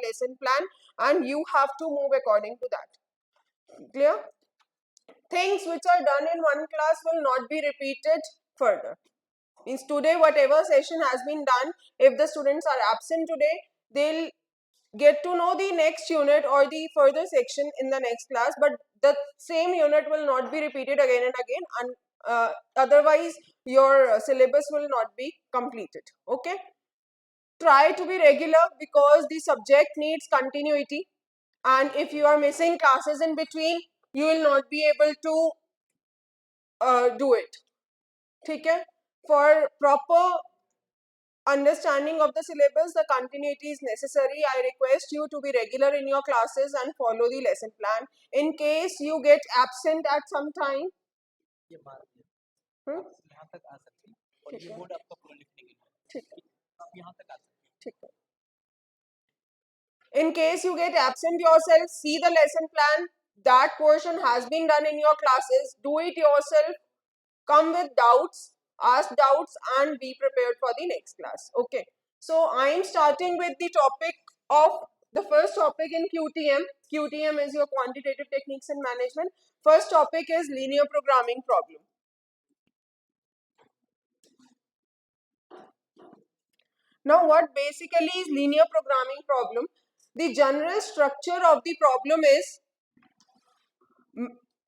lesson plan, and you have to move according to that. Clear? Things which are done in one class will not be repeated further. Means today whatever session has been done, if the students are absent today, they'll get to know the next unit or the further section in the next class, but the same unit will not be repeated again and again, and otherwise your syllabus will not be completed. Okay, try to be regular because the subject needs continuity, and if you are missing classes in between, you will not be able to do it. Okay, for proper understanding of the syllabus, the continuity is necessary. I request you to be regular in your classes and follow the lesson plan. In case you get absent at some time, in case you get absent yourself, see the lesson plan. That portion has been done in your classes. Do it yourself. Come with doubts, ask doubts, and be prepared for the next class. Okay. So I am starting with the topic of the first topic in QTM. QTM is your quantitative techniques in management. First topic is linear programming problem. Now, what basically is linear programming problem? The general structure of the problem is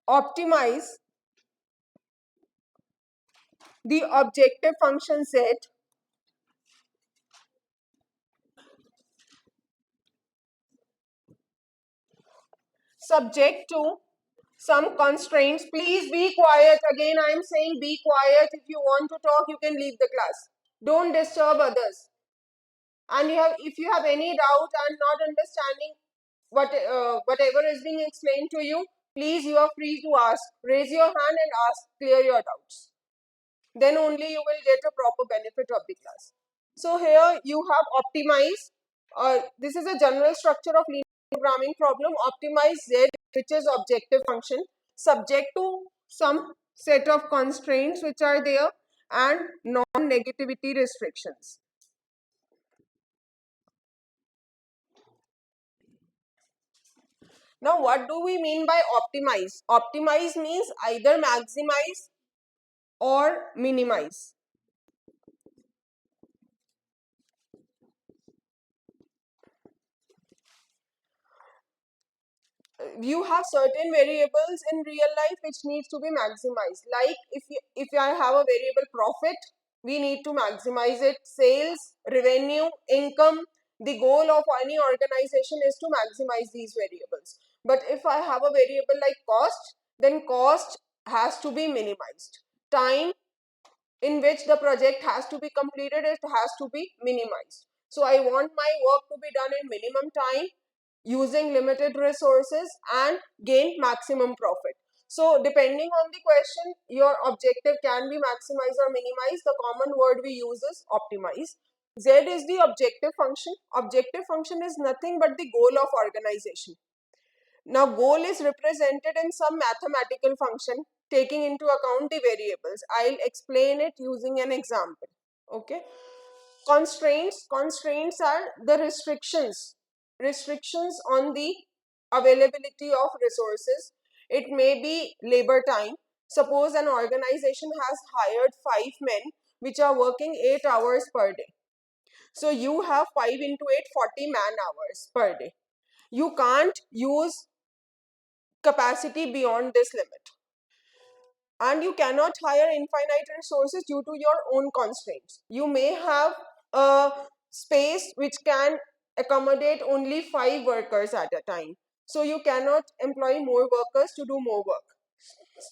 optimize the objective function set subject to some constraints. Please be quiet. Again, I am saying be quiet. If you want to talk, you can leave the class. Don't disturb others. And if you have any doubt and not understanding whatever is being explained to you, please, you are free to ask. Raise your hand and ask, clear your doubts. Then only you will get a proper benefit of the class. So here you have optimize. This is a general structure of linear programming problem. Optimize Z, which is objective function, subject to some set of constraints which are there, and non-negativity restrictions. Now, what do we mean by optimize? Optimize means either maximize or minimize. You have certain variables in real life which needs to be maximized. Like if I have a variable profit, we need to maximize it. Sales, revenue, income. The goal of any organization is to maximize these variables. But if I have a variable like cost, then cost has to be minimized. Time in which the project has to be completed, it has to be minimized. So I want my work to be done in minimum time, using limited resources, and gain maximum profit. So depending on the question, your objective can be maximize or minimize. The common word we use is optimize. Z is the objective function. Objective function is nothing but the goal of organization. Now, goal is represented in some mathematical function taking into account the variables. I'll explain it using an example. Okay. Constraints are the restrictions on the availability of resources. It may be labor time. Suppose an organization has hired 5 men which are working 8 hours per day. So you have 5 into 8, 40 man hours per day. You can't use capacity beyond this limit. And you cannot hire infinite resources due to your own constraints. You may have a space which can accommodate only 5 workers at a time. So you cannot employ more workers to do more work.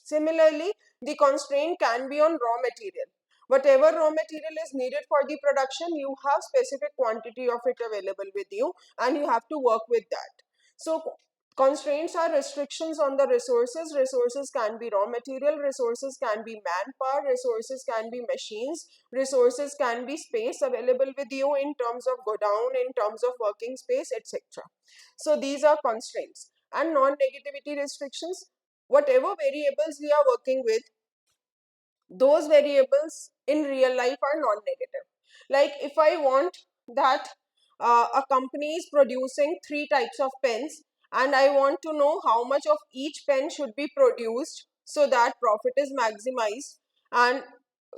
Similarly, the constraint can be on raw material. Whatever raw material is needed for the production, you have specific quantity of it available with you, and you have to work with that. So constraints are restrictions on the resources. Resources can be raw material, resources can be manpower, resources can be machines, resources can be space available with you in terms of godown, in terms of working space, etc. So these are constraints. And non-negativity restrictions, whatever variables we are working with, those variables in real life are non-negative. Like if I want that a company is producing three types of pens, and I want to know how much of each pen should be produced so that profit is maximized and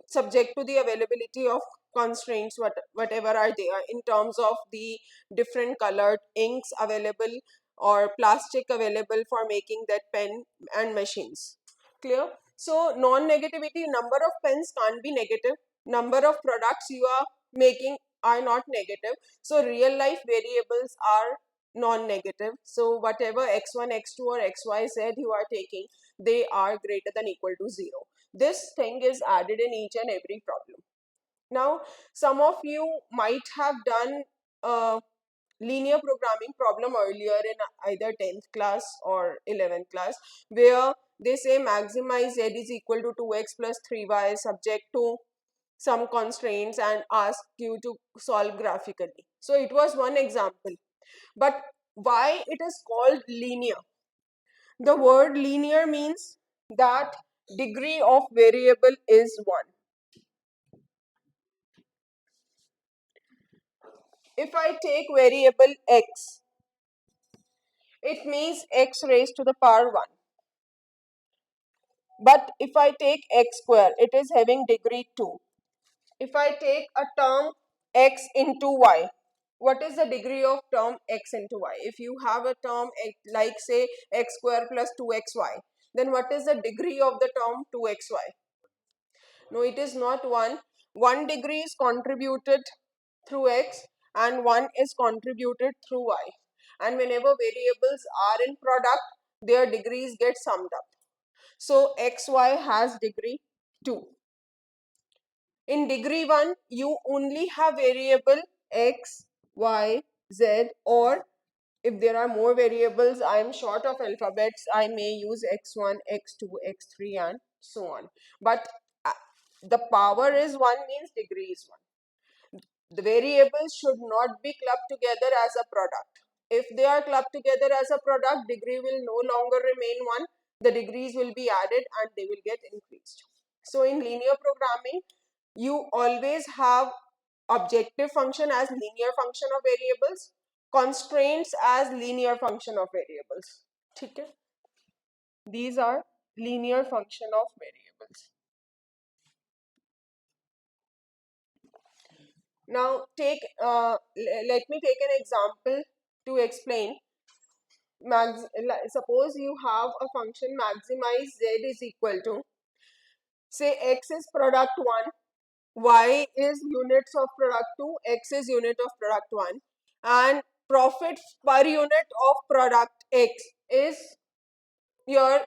subject to the availability of constraints whatever are there in terms of the different colored inks available or plastic available for making that pen and machines. Clear? So non-negativity, number of pens can't be negative, number of products you are making are not negative, so real life variables are non-negative. So whatever x1, x2 or xyz you are taking, they are greater than equal to 0. This thing is added in each and every problem. Now, some of you might have done a linear programming problem earlier in either 10th class or 11th class, where they say maximize z is equal to 2x plus 3y subject to some constraints and ask you to solve graphically. So it was one example. But why it is called linear? The word linear means that degree of variable is 1. If I take variable x, it means x raised to the power 1. But if I take x square, it is having degree 2. If I take a term x into y, what is the degree of term x into y? If you have a term like say x square plus 2xy, then what is the degree of the term 2xy? No, it is not 1. 1 degree is contributed through x and 1 is contributed through y. And whenever variables are in product, their degrees get summed up. So xy has degree 2. In degree 1, you only have variable x, y, z, or if there are more variables, I am short of alphabets, I may use x1, x2, x3 and so on. But the power is 1 means degree is 1. The variables should not be clubbed together as a product. If they are clubbed together as a product, degree will no longer remain 1. The degrees will be added and they will get increased. So in linear programming, you always have objective function as linear function of variables, constraints as linear function of variables. Okay? These are linear function of variables. Now let me take an example to explain. Suppose you have a function maximize z is equal to, say x is product 1, y is units of product 2, x is unit of product 1, and profit per unit of product x is your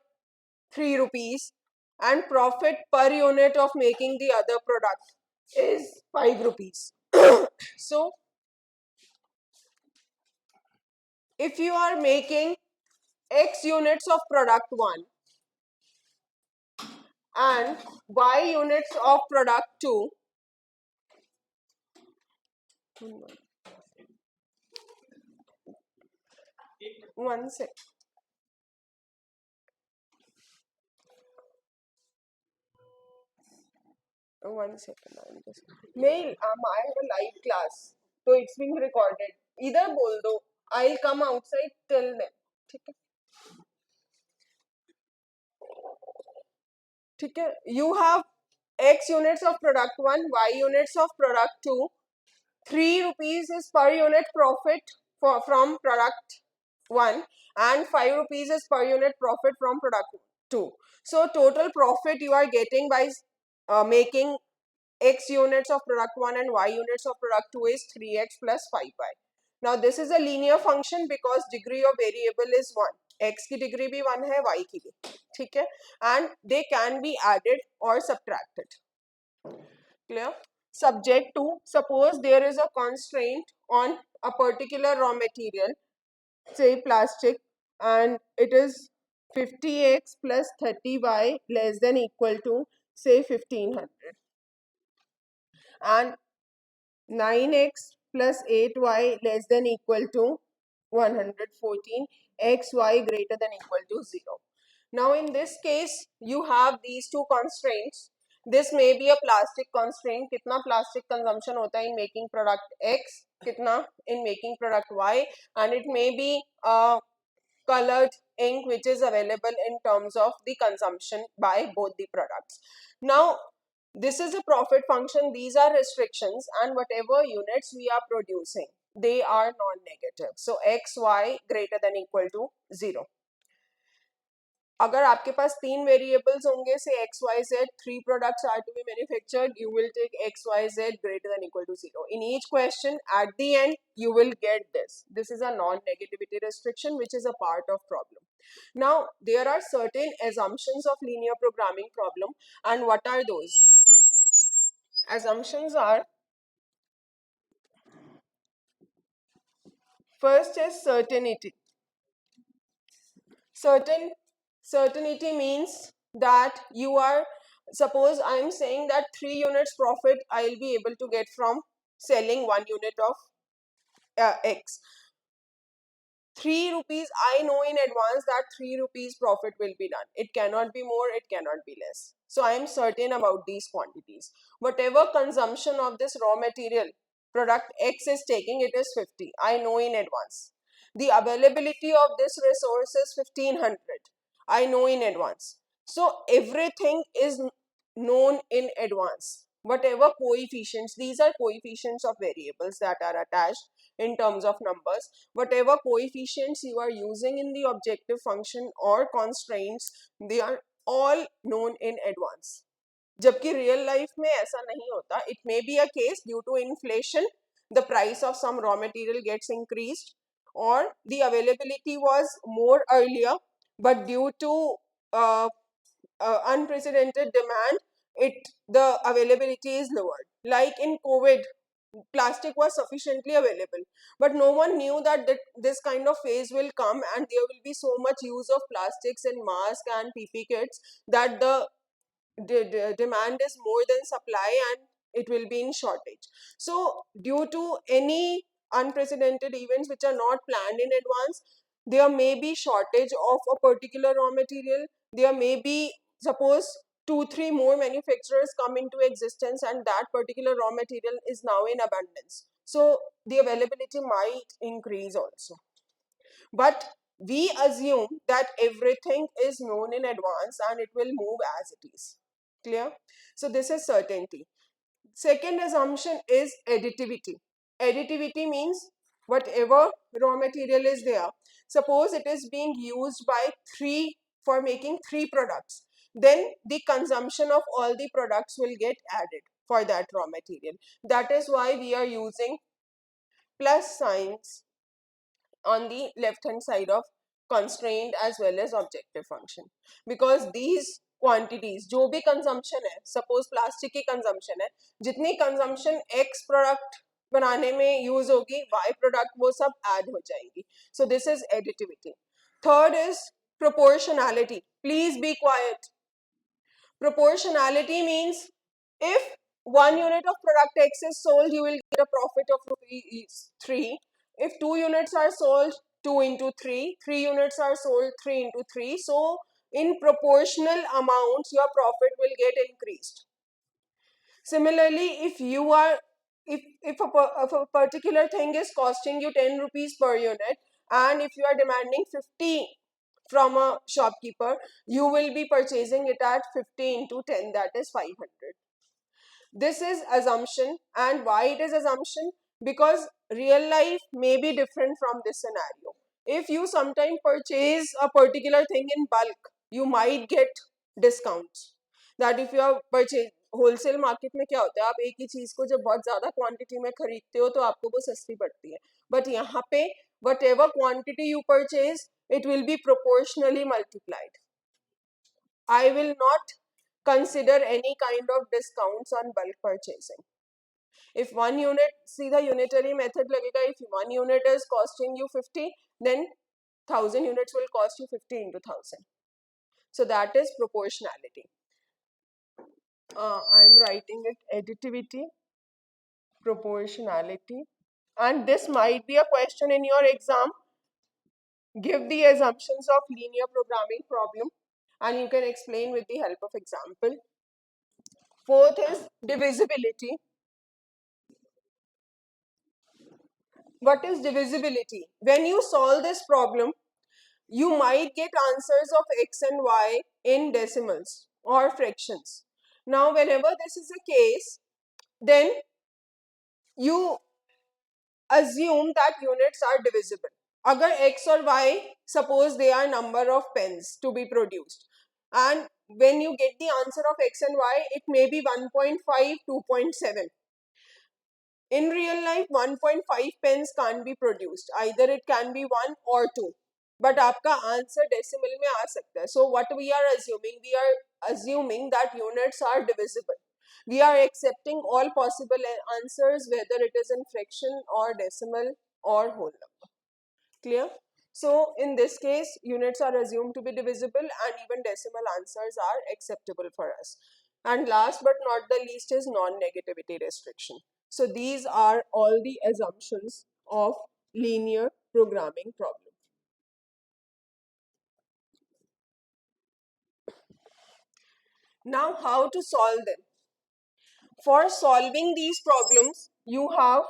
3 rupees, and profit per unit of making the other product is 5 rupees. So if you are making x units of product 1 and y units of product 2, one sec. One second, I'm just. Mail, I have a live class, so it's being recorded. Either बोल दो, I'll come outside till then. ठीक है? ठीक है? You have x units of product 1, y units of product 2. 3 rupees is per unit profit from product 1 and 5 rupees is per unit profit from product 2. So total profit you are getting by making x units of product 1 and y units of product 2 is 3x plus 5y. Now this is a linear function because degree of variable is 1. x की degree भी 1 है, y की भी. ठीक है? And they can be added or subtracted. Clear? Subject to, suppose there is a constraint on a particular raw material, say plastic, and it is 50x plus 30y less than equal to say 1500, and 9x plus 8y less than equal to 114, xy greater than equal to 0. Now in this case, you have these two constraints. This may be a plastic constraint. कितना plastic consumption होता है in making product X, कितना in making product Y, and it may be a colored ink which is available in terms of the consumption by both the products. Now, this is a profit function. These are restrictions, and whatever units we are producing, they are non-negative. So x, y greater than equal to 0. अगर आपके पास तीन variables होंगे से x y z, three products are to be manufactured, you will take x y z greater than equal to 0 in each question. At the end you will get this is a non-negativity restriction which is a part of problem. Now there are certain assumptions of linear programming problem, and what are those assumptions are, first is certainty. Certainty means that you are, suppose I am saying that 3 units profit I will be able to get from selling 1 unit of X. 3 rupees, I know in advance that 3 rupees profit will be done. It cannot be more, it cannot be less. So I am certain about these quantities. Whatever consumption of this raw material product X is taking, it is 50. I know in advance. The availability of this resource is 1500. I know in advance. So everything is known in advance. Whatever coefficients, these are coefficients of variables that are attached in terms of numbers. Whatever coefficients you are using in the objective function or constraints, they are all known in advance. जबकि real life में ऐसा नहीं होता. It may be a case due to inflation, the price of some raw material gets increased, or the availability was more earlier, but due to unprecedented demand, the availability is lowered. Like in COVID, plastic was sufficiently available, but no one knew that this kind of phase will come and there will be so much use of plastics in mask and PP kits that the demand is more than supply and it will be in shortage. So due to any unprecedented events which are not planned in advance, there may be shortage of a particular raw material. There may be, suppose 2-3 more manufacturers come into existence and that particular raw material is now in abundance, so the availability might increase also. But we assume that everything is known in advance and it will move as it is. Clear? So this is certainty. Second assumption is additivity. Additivity means whatever raw material is there, suppose it is being used by for making 3 products, then the consumption of all the products will get added for that raw material. That is why we are using plus signs on the left hand side of constraint as well as objective function, because these quantities जो भी consumption है, suppose plastic की consumption है, जितनी consumption X product बनाने में use होगी, Y product वो सब add हो जाएंगी. So this is additivity. Third is proportionality. Please be quiet. Proportionality means if 1 unit of product X is sold, you will get a profit of rupees 3. If 2 units are sold, 2 into 3. 3 units are sold, 3 into 3. So in proportional amounts, your profit will get increased. Similarly, if a particular thing is costing you 10 rupees per unit, and if you are demanding 50 from a shopkeeper, you will be purchasing it at 50 into 10, that is 500. This is assumption. And why it is assumption? Because real life may be different from this scenario. If you sometimes purchase a particular thing in bulk, you might get discounts. That if you are purchase wholesale market में क्या होता है, आप एक ही चीज को जब बहुत ज्यादा क्वांटिटी में खरीदते हो तो आपको वो सस्ती पड़ती है. बट यहाँ पे whatever quantity you purchase, it will be proportionally multiplied. I will not consider any kind of discounts on bulk purchasing. If 1 unit, सीधा unitary method लगेगा, if 1 unit is costing you 50, then 1000 units will cost you 50 into 1000. So that is proportionality. I am writing it additivity, proportionality, and this might be a question in your exam. Give the assumptions of linear programming problem and you can explain with the help of example. Fourth is divisibility. What is divisibility? When you solve this problem, you might get answers of x and y in decimals or fractions. Now, whenever this is the case, then you assume that units are divisible. Agar x or y, suppose they are number of pens to be produced, and when you get the answer of x and y, it may be 1.5, 2.7. In real life, 1.5 pens can't be produced. Either it can be 1 or 2. But आपका answer decimal में आ सकता है. So what we are assuming? We are assuming that units are divisible. We are accepting all possible answers, whether it is in fraction or decimal or whole number. Clear? So in this case, units are assumed to be divisible and even decimal answers are acceptable for us. And last but not the least is non-negativity restriction. So these are all the assumptions of linear programming problem. Now how to solve them? For solving these problems, you have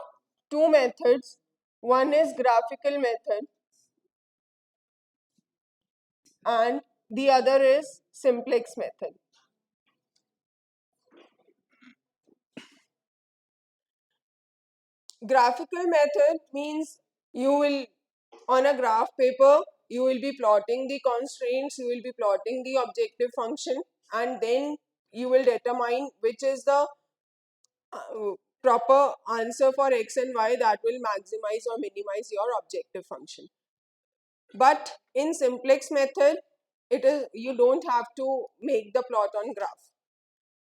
two methods. One is graphical method and the other is simplex method. Graphical method means you will, on a graph paper, you will be plotting the constraints, you will be plotting the objective function, and then you will determine which is the proper answer for x and y that will maximize or minimize your objective function. But in simplex method, it is you don't have to make the plot on graph.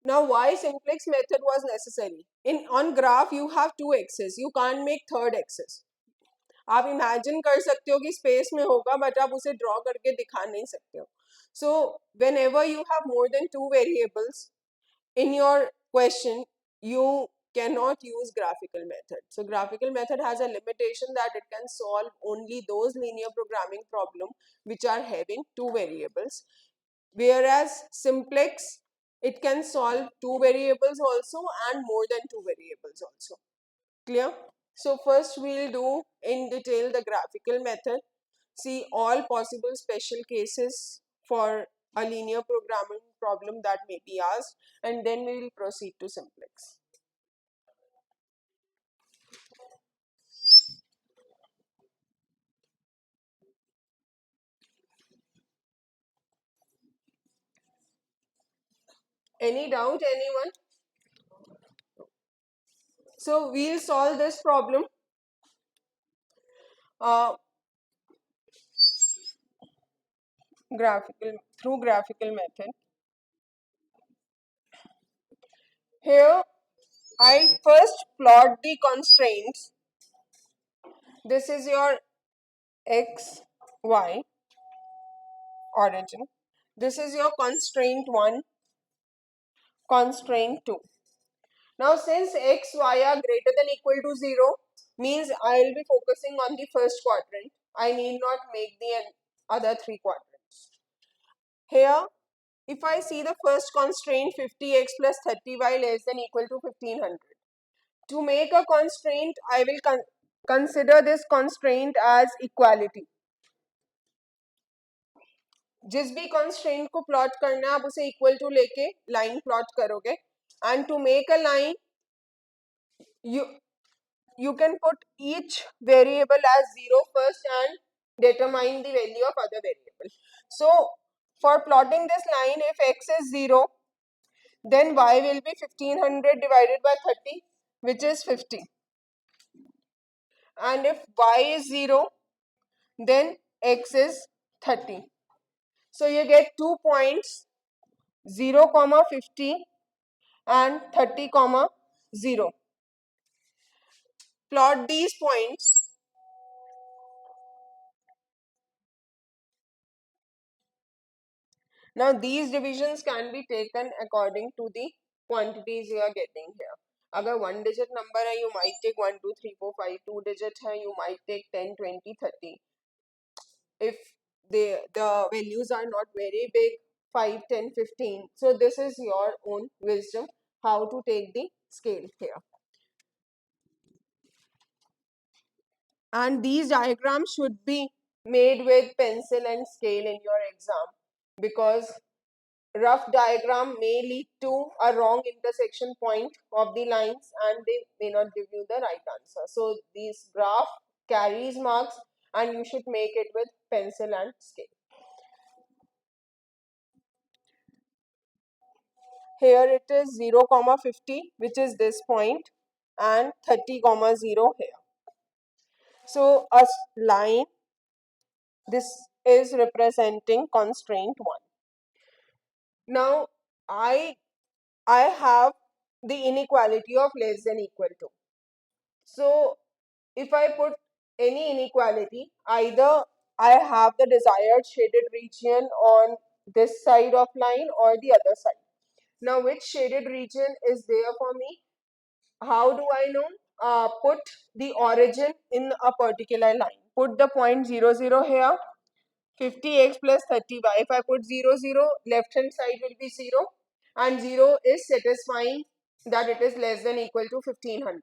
Now, why simplex method was necessary? In on graph, you have two axes. You can't make third axis. आप imagine कर सकते हो कि space में होगा but आप उसे draw करके दिखा नहीं सकते हो. So when ever you have more than two variables in your question, you cannot use graphical method. So graphical method has a limitation that it can solve only those linear programming problem which are having two variables, whereas simplex, it can solve two variables also and more than two variables also. Clear? So first we'll do in detail the graphical method, see all possible special cases for a linear programming problem that may be asked, and then we will proceed to simplex. Any doubt, anyone? So we'll solve this problem uh, through graphical method. Here I first plot the constraints. This is your x, y origin. This is your constraint 1, constraint 2. Now since x, y are greater than equal to 0, means I will be focusing on the first quadrant. I need not make the other three quadrants. Here, if I see the first constraint 50x plus 30y less than equal to 1500. To make a constraint, I will consider this constraint as equality. जिस भी constraint को plot करना है आप उसे equal to लेके line plot करोगे, and to make a line you can put each variable as 0 first and determine the value of other variable. So for plotting this line, if x is 0, then y will be 1500 divided by 30, which is 50. And if y is 0, then x is 30. So you get 2 points, 0 comma 50 and 30 comma 0. Plot these points. Now these divisions can be taken according to the quantities you are getting here. अगर 1 digit number है, you might take 1, 2, 3, 4, 5. 2 digit है, you might take 10, 20, 30. If the values are not very big, 5, 10, 15. So this is your own wisdom. how to take the scale here. And these diagrams should be made with pencil and scale in your exam, because rough diagram may lead to a wrong intersection point of the lines and they may not give you the right answer. So this graph carries marks and you should make it with pencil and scale. Here it is 0, 50, which is this point, and 30, 0 here. So a line, this is representing constraint 1. Now I have the inequality of less than equal to. So if I put any inequality, either I have the desired shaded region on this side of line or the other side. Now which shaded region is there for me? How do I know? Put the origin in a particular line. Put the point 0, 0 here. 50x plus 30y. If I put 0, 0, left hand side will be 0 and 0 is satisfying that it is less than equal to 1500.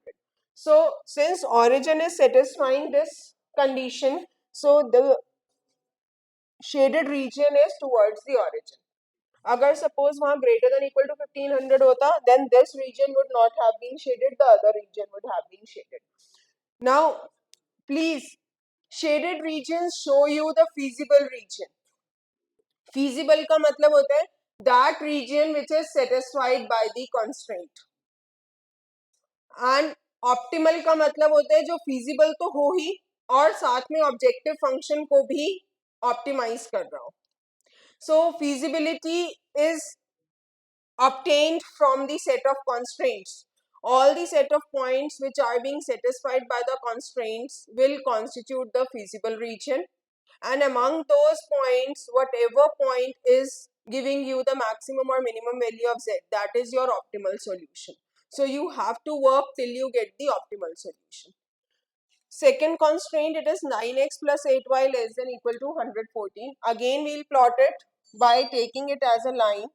So since origin is satisfying this condition, so the shaded region is towards the origin. Agar suppose वहाँ greater than equal to 1500 hota, then this region would not have been shaded, the other region would have been shaded. Now please, shaded regions show you the feasible region. Feasible का मतलब होता है that region which is satisfied by the constraint, and optimal का मतलब होता है जो feasible तो हो ही और साथ में objective function को भी optimize कर रहा हो. So feasibility is obtained from the set of constraints. All the set of points which are being satisfied by the constraints will constitute the feasible region. And among those points, whatever point is giving you the maximum or minimum value of z, that is your optimal solution. So you have to work till you get the optimal solution. Second constraint, it is 9x plus 8y less than equal to 114. Again, we'll plot it by taking it as a line.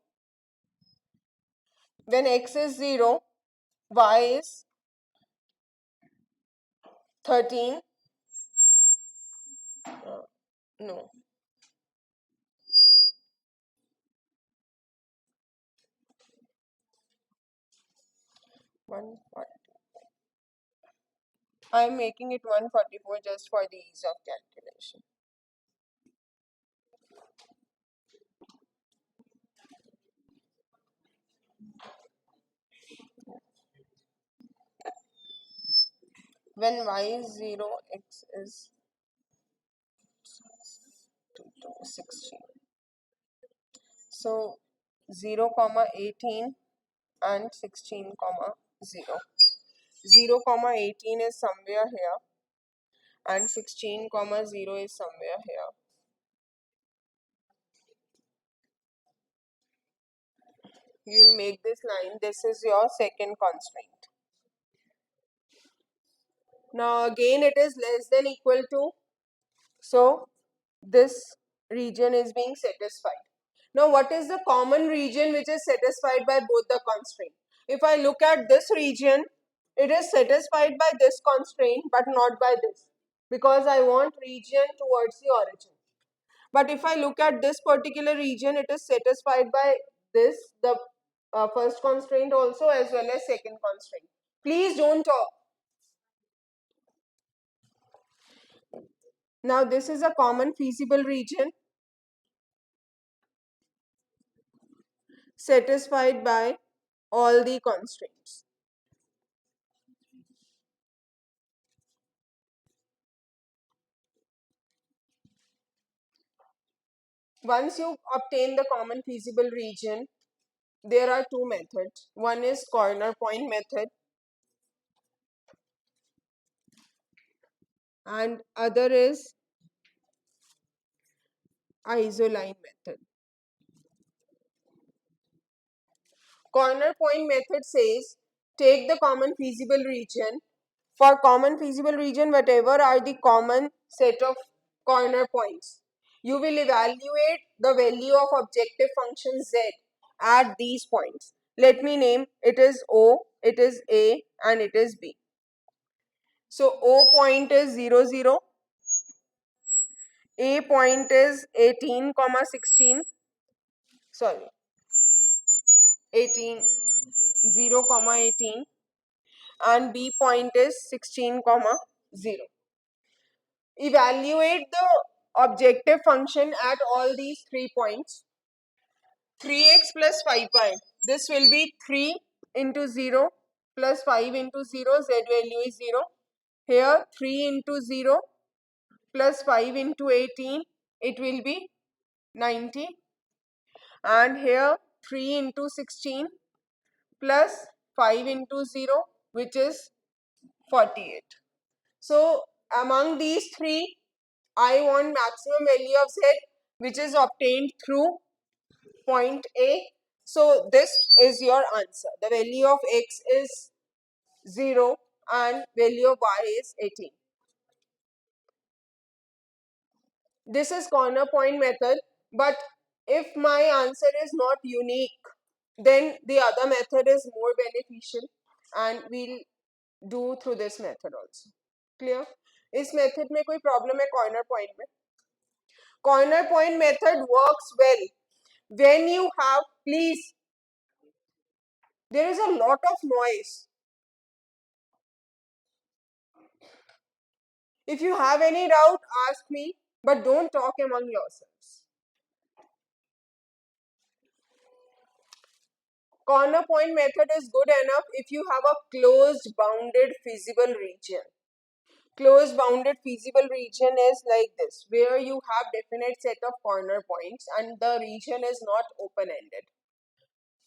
When x is 0, y is 13. No. 140. I am making it 144 just for the ease of calculation. When y is 0, x is 16. So 0, 18 and 16, 0. 0, 18 is somewhere here and 16, 0 is somewhere here. You will make this line. This is your second constraint. Now again it is less than equal to. So this region is being satisfied. Now what is the common region which is satisfied by both the constraints? If I look at this region, it is satisfied by this constraint but not by this, because I want region towards the origin. But if I look at this particular region, it is satisfied by this, the first constraint also as well as second constraint. Please don't talk. Now this is a common feasible region satisfied by all the constraints. Once you obtain the common feasible region, there are two methods. One is corner point method and other is isoline method. Corner point method says take the common feasible region. For common feasible region, whatever are the common set of corner points, you will evaluate the value of objective function z at these points. Let me name, it is O, it is A, and it is B. So O point is 0, 0. A point is 18, 16. Sorry, 18, 0, 18. And B point is 16, 0. Evaluate the objective function at all these 3 points. 3x plus 5y. This will be 3 into 0 plus 5 into 0. Z value is 0. Here 3 into 0 plus 5 into 18. It will be 90. And here 3 into 16 plus 5 into 0, which is 48. So among these three, I want maximum value of Z, which is obtained through point A. So this is your answer. The value of X is 0 and value of Y is 18. This is corner point method, but if my answer is not unique, then the other method is more beneficial and we'll do through this method also. Clear? इस method में कोई problem है corner point में? Corner point method works well when you have, please, there is a lot of noise. If you have any doubt, ask me, but don't talk among yourselves. Corner point method is good enough if you have a closed bounded feasible region. Closed bounded feasible region is like this, where you have definite set of corner points and the region is not open-ended.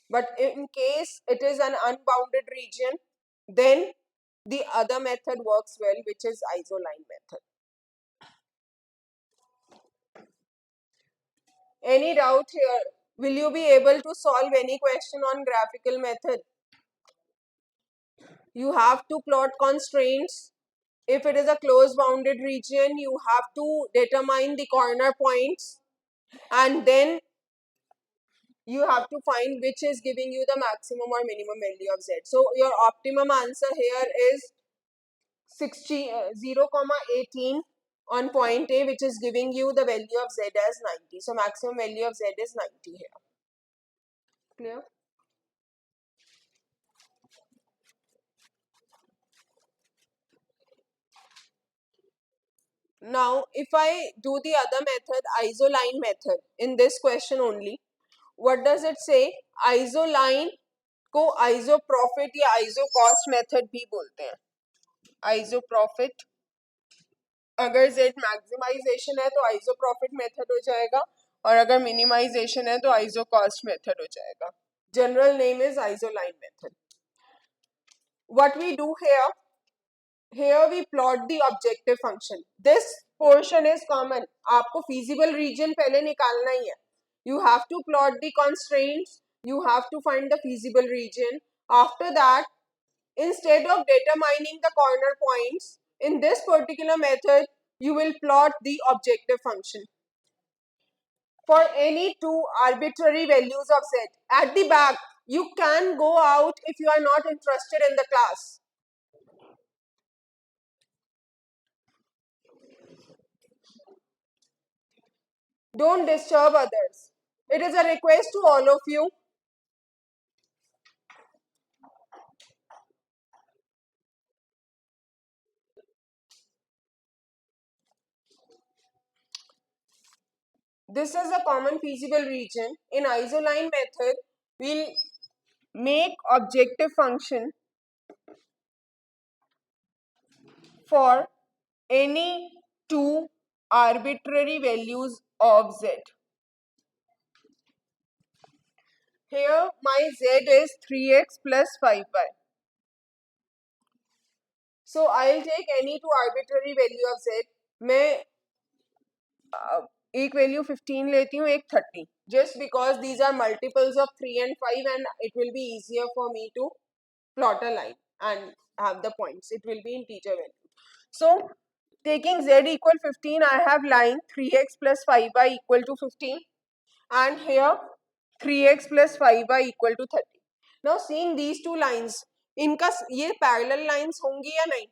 But in case it is an unbounded region, then the other method works well, which is isoline method. Any doubt here? Will you be able to solve any question on graphical method? You have to plot constraints. If it is a closed bounded region, you have to determine the corner points and then you have to find which is giving you the maximum or minimum value of Z. So your optimum answer here is 0, 18 on point A, which is giving you the value of Z as 90. So maximum value of Z is 90 here. Clear? Now, if I do the other method, isoline method, in this question only, what does it say? Isoline को isoprofit या isocost method भी बोलते हैं. Isoprofit, अगर Z maximisation है तो isoprofit method हो जाएगा और अगर मिनिमाइजेशन है तो isocost method हो जाएगा. General name is isoline method. What we do here we plot the objective function. This portion is common. आपको feasible region पहले निकालना ही है. You have to plot the constraints. You have to find the feasible region. After that, instead of determining the corner points, in this particular method, you will plot the objective function for any two arbitrary values of Z. At the back, you can go out if you are not interested in the class. Don't disturb others. It is a request to all of you. This is a common feasible region. In isoline method, we'll make objective function for any two arbitrary values of Z. Here my Z is 3x plus 5y. So I'll take any two arbitrary value of Z. मैं एक value 15 लेती हूँ, एक 30. Just because these are multiples of 3 and 5 and it will be easier for me to plot a line and have the points. It will be integer value. So taking Z equal 15, I have line 3x plus 5y equal to 15 and here 3x plus 5y equal to 30. Now seeing these two lines, इनका ये parallel lines होंगी या नहीं?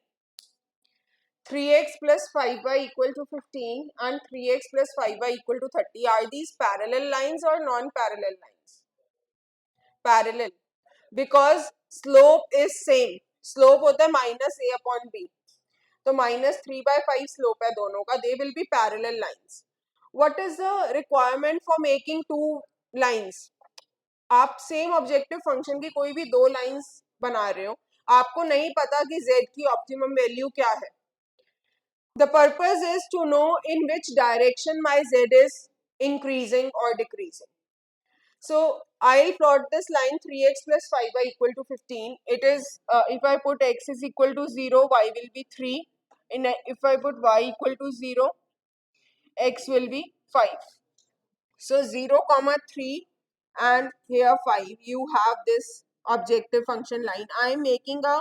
3x plus 5y equal to 15 and 3x plus 5y equal to 30. Are these parallel lines or non-parallel lines? Parallel. Because slope is same. Slope होता है minus a upon b. तो minus 3/5 slope है दोनों का. They will be parallel lines. What is the requirement for making two lines? आप same objective function की कोई भी दो लाइंस बना रहे हो, आपको नहीं पता कि z की ऑप्टिमम वैल्यू क्या है. The purpose is to know in which direction my z is increasing or decreasing. So I'll plot this line 3x plus 5y equal to 15. It is if I put x is equal to 0, y will be 3. If I put y equal to 0, x will be 5. So 0 comma 3 and here 5. You have this objective function line. I am making a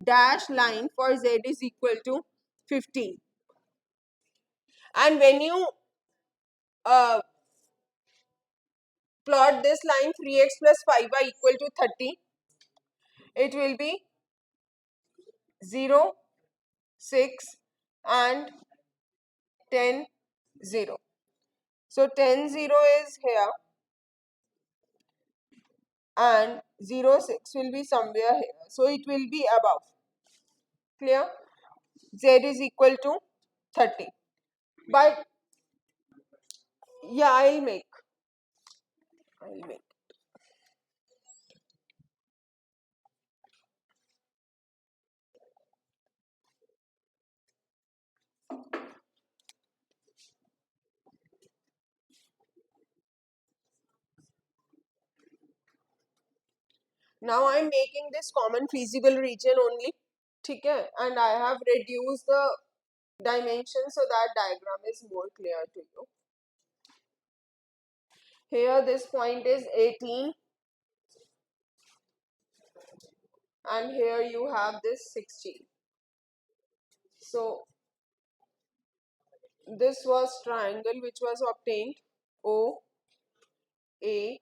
dash line for z is equal to 15. And when you plot this line 3x plus 5y equal to 30, it will be 0, 6 and 10, 0. So 10, 0 is here and 0, 6 will be somewhere here. So it will be above. Clear? Z is equal to 30. But yeah, I'll make. Now I'm making this common feasible region only. Okay? And I have reduced the dimension so that diagram is more clear to you. Here this point is 18 and here you have this 16. So this was triangle which was obtained O, A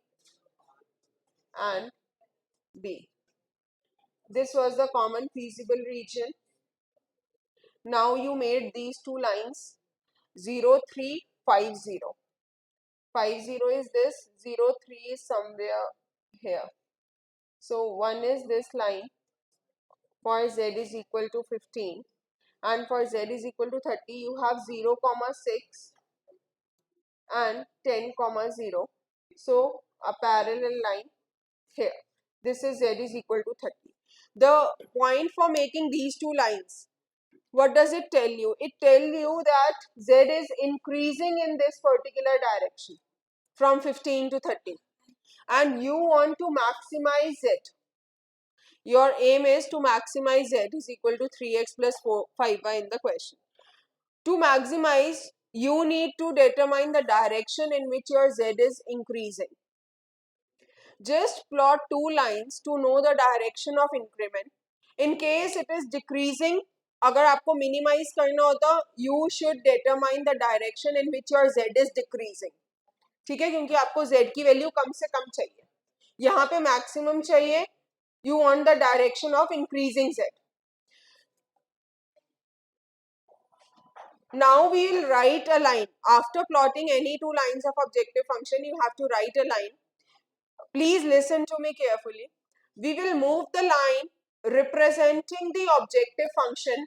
and B. This was the common feasible region. Now you made these two lines 0, 3, 5, 0. 5, 0 is this, 0, 3 is somewhere here. So one is this line for z is equal to 15 and for z is equal to 30 you have 0, 6 and 10, 0. So a parallel line here. This is z is equal to 30. The point for making these two lines, what does it tell you? It tells you that z is increasing in this particular direction from 15 to 30 and you want to maximize it. Your aim is to maximize z is equal to 3x plus 5y in the question. To maximize, you need to determine the direction in which your z is increasing. Just plot two lines to know the direction of increment. In case it is decreasing, अगर आपको minimize करना होता, you should determine the direction in which your z is decreasing. ठीक है, क्योंकि आपको z की value कम से कम चाहिए. यहाँ पे maximum चाहिए. You want the direction of increasing z. Now we will write a line. After plotting any two lines of objective function, you have to write a line. Please listen to me carefully. We will move the line representing the objective function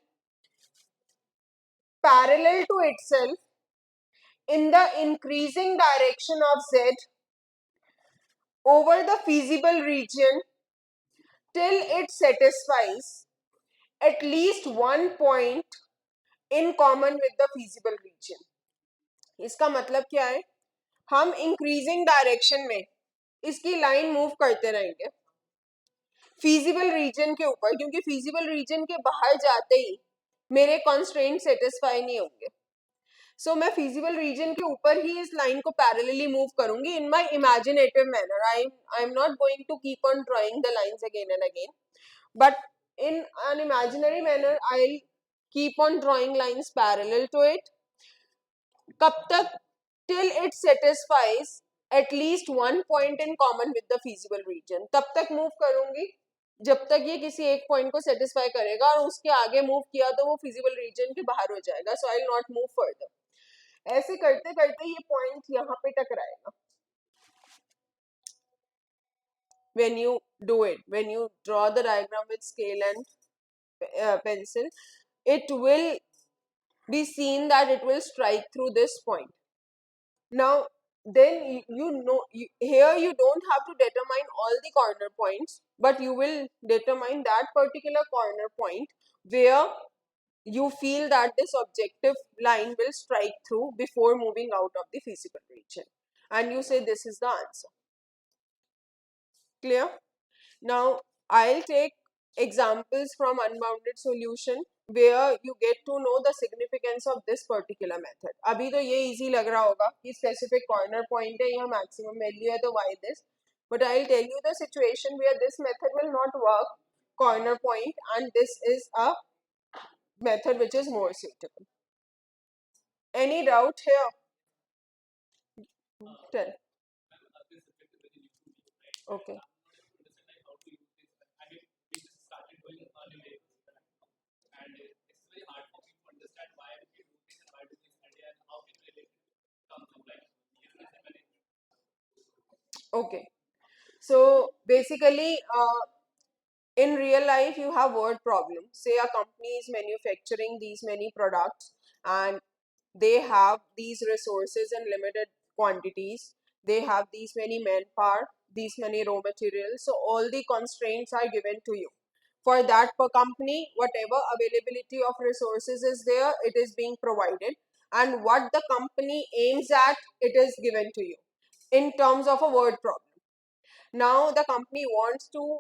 parallel to itself in the increasing direction of z over the feasible region till it satisfies at least one point in common with the feasible region. इसका मतलब क्या है? हम increasing direction में इसकी line move करते रहेंगे feasible reason के ऊपर, क्योंकि फीजिबल रीजन के बाहर जाते ही मेरे कॉन्स्ट्रेंट सेटिस्फाई नहीं होंगे. सो मैं फीजिबल रीजन के ऊपर ही इस लाइन को पैरेलली मूव करूंगी in my imaginative manner. I am not going to keep on drawing the lines again and again, but in an imaginary manner I keep on drawing lines parallel to it. कब तक? till it satisfies at least one point in common with the feasible region. तब तक move करूंगी जब तक ये किसी एक पॉइंट को सेटिस्फाई करेगा, और उसके आगे मूव किया तो वो फिजिबल रीजन के बाहर हो जाएगा. So I will not move further. ऐसे करते करते ये पॉइंट यहाँ पे टकराएगा. When you do it, when you draw the diagram with scale and pencil, it will be seen that it will strike through this point. Now, then here you don't have to determine all the corner points, but you will determine that particular corner point where you feel that this objective line will strike through before moving out of the feasible region. And you say this is the answer. Clear? Now, I'll take examples from unbounded solution where you get to know the significance of this particular method. अभी तो ये easy लग रहा होगा कि specific corner point है, यहाँ maximum value है तो why this. But I'll tell you the situation where this method will not work, corner point, and this is a method which is more suitable. Any doubt here? Tell. Okay. Okay. So basically, in real life, you have word problem. Say a company is manufacturing these many products and they have these resources in limited quantities. They have these many manpower, these many raw materials. So all the constraints are given to you. For that per company, whatever availability of resources is there, it is being provided. And what the company aims at, it is given to you in terms of a word problem. Now the company wants to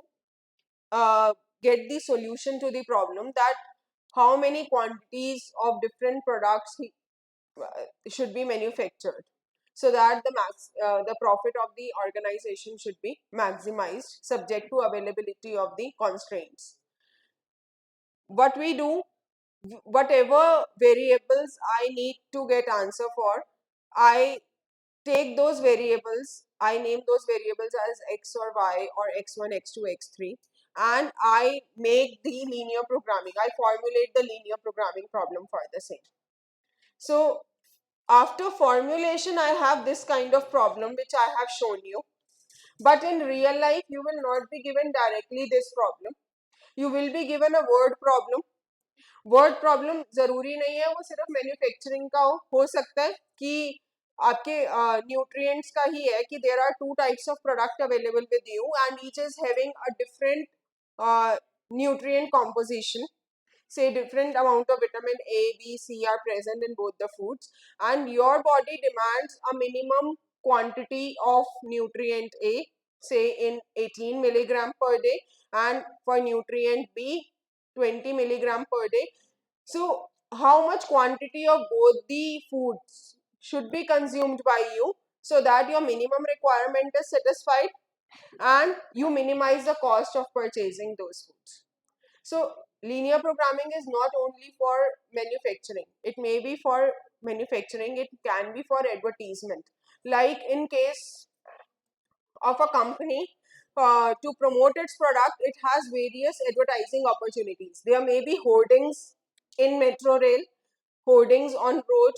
get the solution to the problem, that how many quantities of different products should be manufactured so that the profit of the organization should be maximized subject to availability of the constraints. What we do, whatever variables I need to get answer for, I take those variables, I name those variables as x or y or x1, x2, x3, and I make the linear programming. I formulate the linear programming problem for the same. So after formulation, I have this kind of problem which I have shown you. But in real life, you will not be given directly this problem. You will be given a word problem. Word problem जरूरी नहीं है वो सिर्फ manufacturing का हो सकता है कि आपके न्यूट्रिएंट्स का ही है कि there are two types of product available with you and each is having a different nutrient composition. Say different amount of vitamin A, B, C are present in both the foods, and your body demands a minimum quantity of nutrient A, say in 18 milligram per day, and for nutrient B 20 milligram per day. So how much quantity of both the foods should be consumed by you so that your minimum requirement is satisfied and you minimize the cost of purchasing those foods. So linear programming is not only for manufacturing. It may be for manufacturing, it can be for advertisement. Like in case of a company, to promote its product, it has various advertising opportunities. There may be hoardings in metro rail, hoardings on road,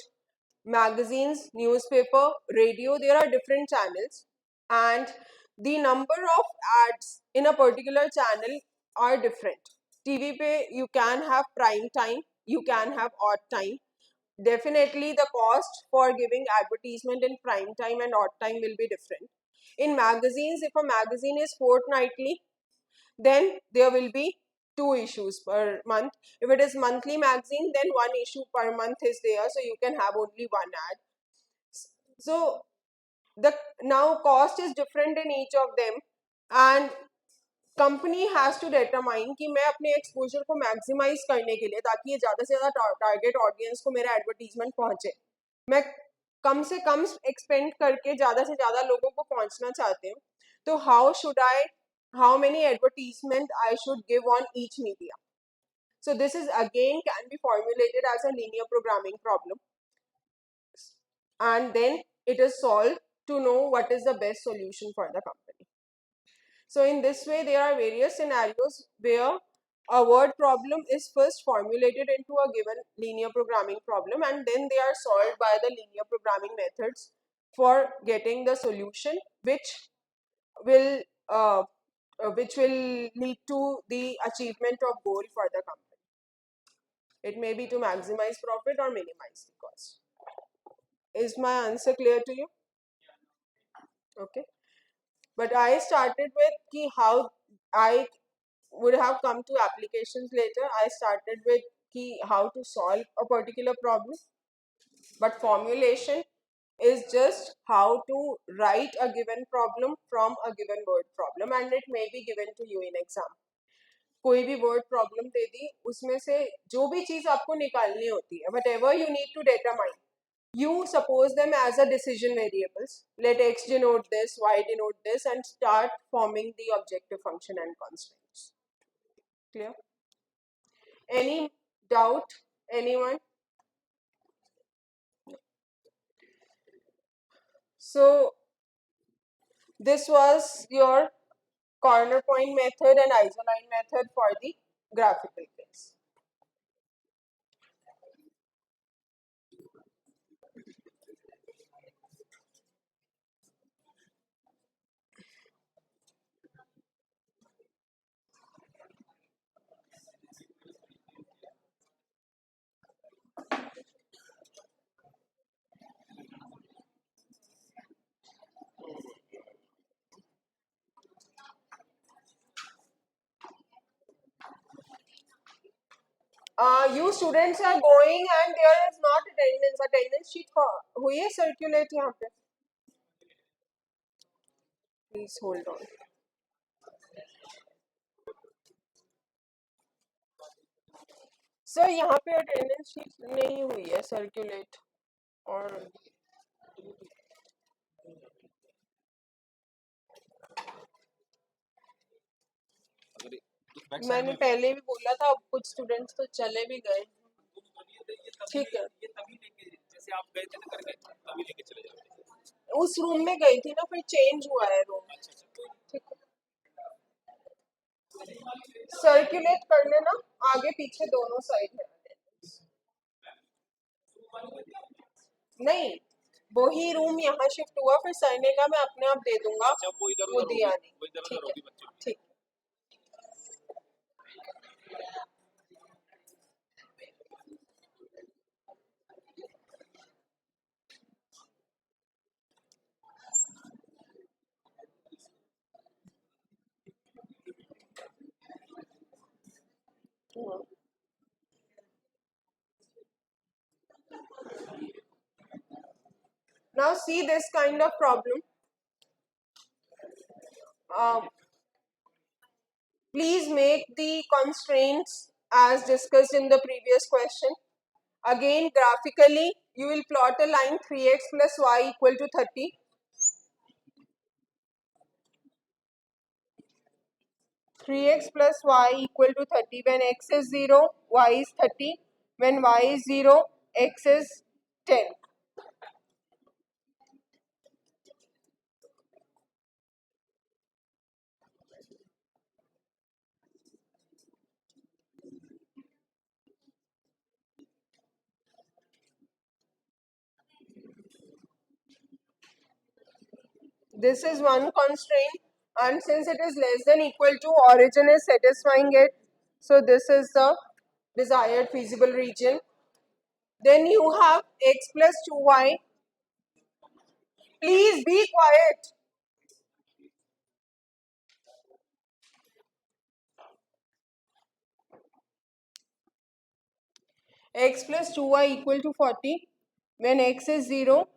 magazines, newspaper, radio. There are different channels, and the number of ads in a particular channel are different. TV pe you can have prime time, you can have odd time. Definitely the cost for giving advertisement in prime time and odd time will be different. In magazines, if a magazine is fortnightly, then there will be two issues per month. If it is monthly magazine, then one issue per month is there, so you can have only one ad. So the now cost is different in each of them, and company has to determine कि मैं अपने exposure को maximise करने के लिए, ताकि ये ज़्यादा से ज़्यादा टारगेट ऑडियंस को मेरा एडवर्टीजमेंट पहुंचे, मैं कम से कम एक्सपेंड करके ज़्यादा से ज़्यादा लोगों को पहुंचना चाहते हूँ. तो how many advertisement I should give on each media. So this is again can be formulated as a linear programming problem, and then it is solved to know what is the best solution for the company. So in this way, there are various scenarios where a word problem is first formulated into a given linear programming problem, and then they are solved by the linear programming methods for getting the solution will uh, which will lead to the achievement of goal for the company. It may be to maximize profit or minimize the cost. Is my answer clear to you? Okay. But I started with how I would have come to applications later. I started with how to solve a particular problem. But formulation is just how to write a given problem from a given word problem, and it may be given to you in exam. कोई भी word problem दे दी, उसमें से जो भी चीज आपको निकालनी होती है, whatever you need to determine, you suppose them as a decision variables. Let x denote this, y denote this, and start forming the objective function and constraints. Clear? Any doubt? Anyone? So this was your corner point method and isoline method for the graphical case. You students are going and there is not attendance. Attendance sheet हुई है circulate यहाँ पे. Please hold on. Sir यहाँ पे attendance sheet नहीं हुई है circulate और मैंने पहले भी बोला था, अब कुछ स्टूडेंट्स तो चले भी गए. ठीक है, जैसे आप गए थे ना करके तभी लेके चले जाओ. उस रूम में गई थी ना, फिर चेंज हुआ है रूम. ठीक है, सर्कुलेट कर लेना आगे पीछे दोनों साइड है. नहीं, वही रूम यहाँ शिफ्ट हुआ, फिर सर ने कहा मैं अपने आप दे दूंगा, वो दिया नहीं. ठीक है, ठीक. Now see this kind of problem. Please make the constraints as discussed in the previous question. Again, graphically, you will plot a line 3x plus y equal to 30. 3x plus y equal to 30 when x is 0, y is 30. When y is 0, x is 10. This is one constraint, and since it is less than equal to, origin is satisfying it. So this is the desired feasible region. Then you have x plus 2y. Please be quiet. X plus 2y equal to 40. When x is 0,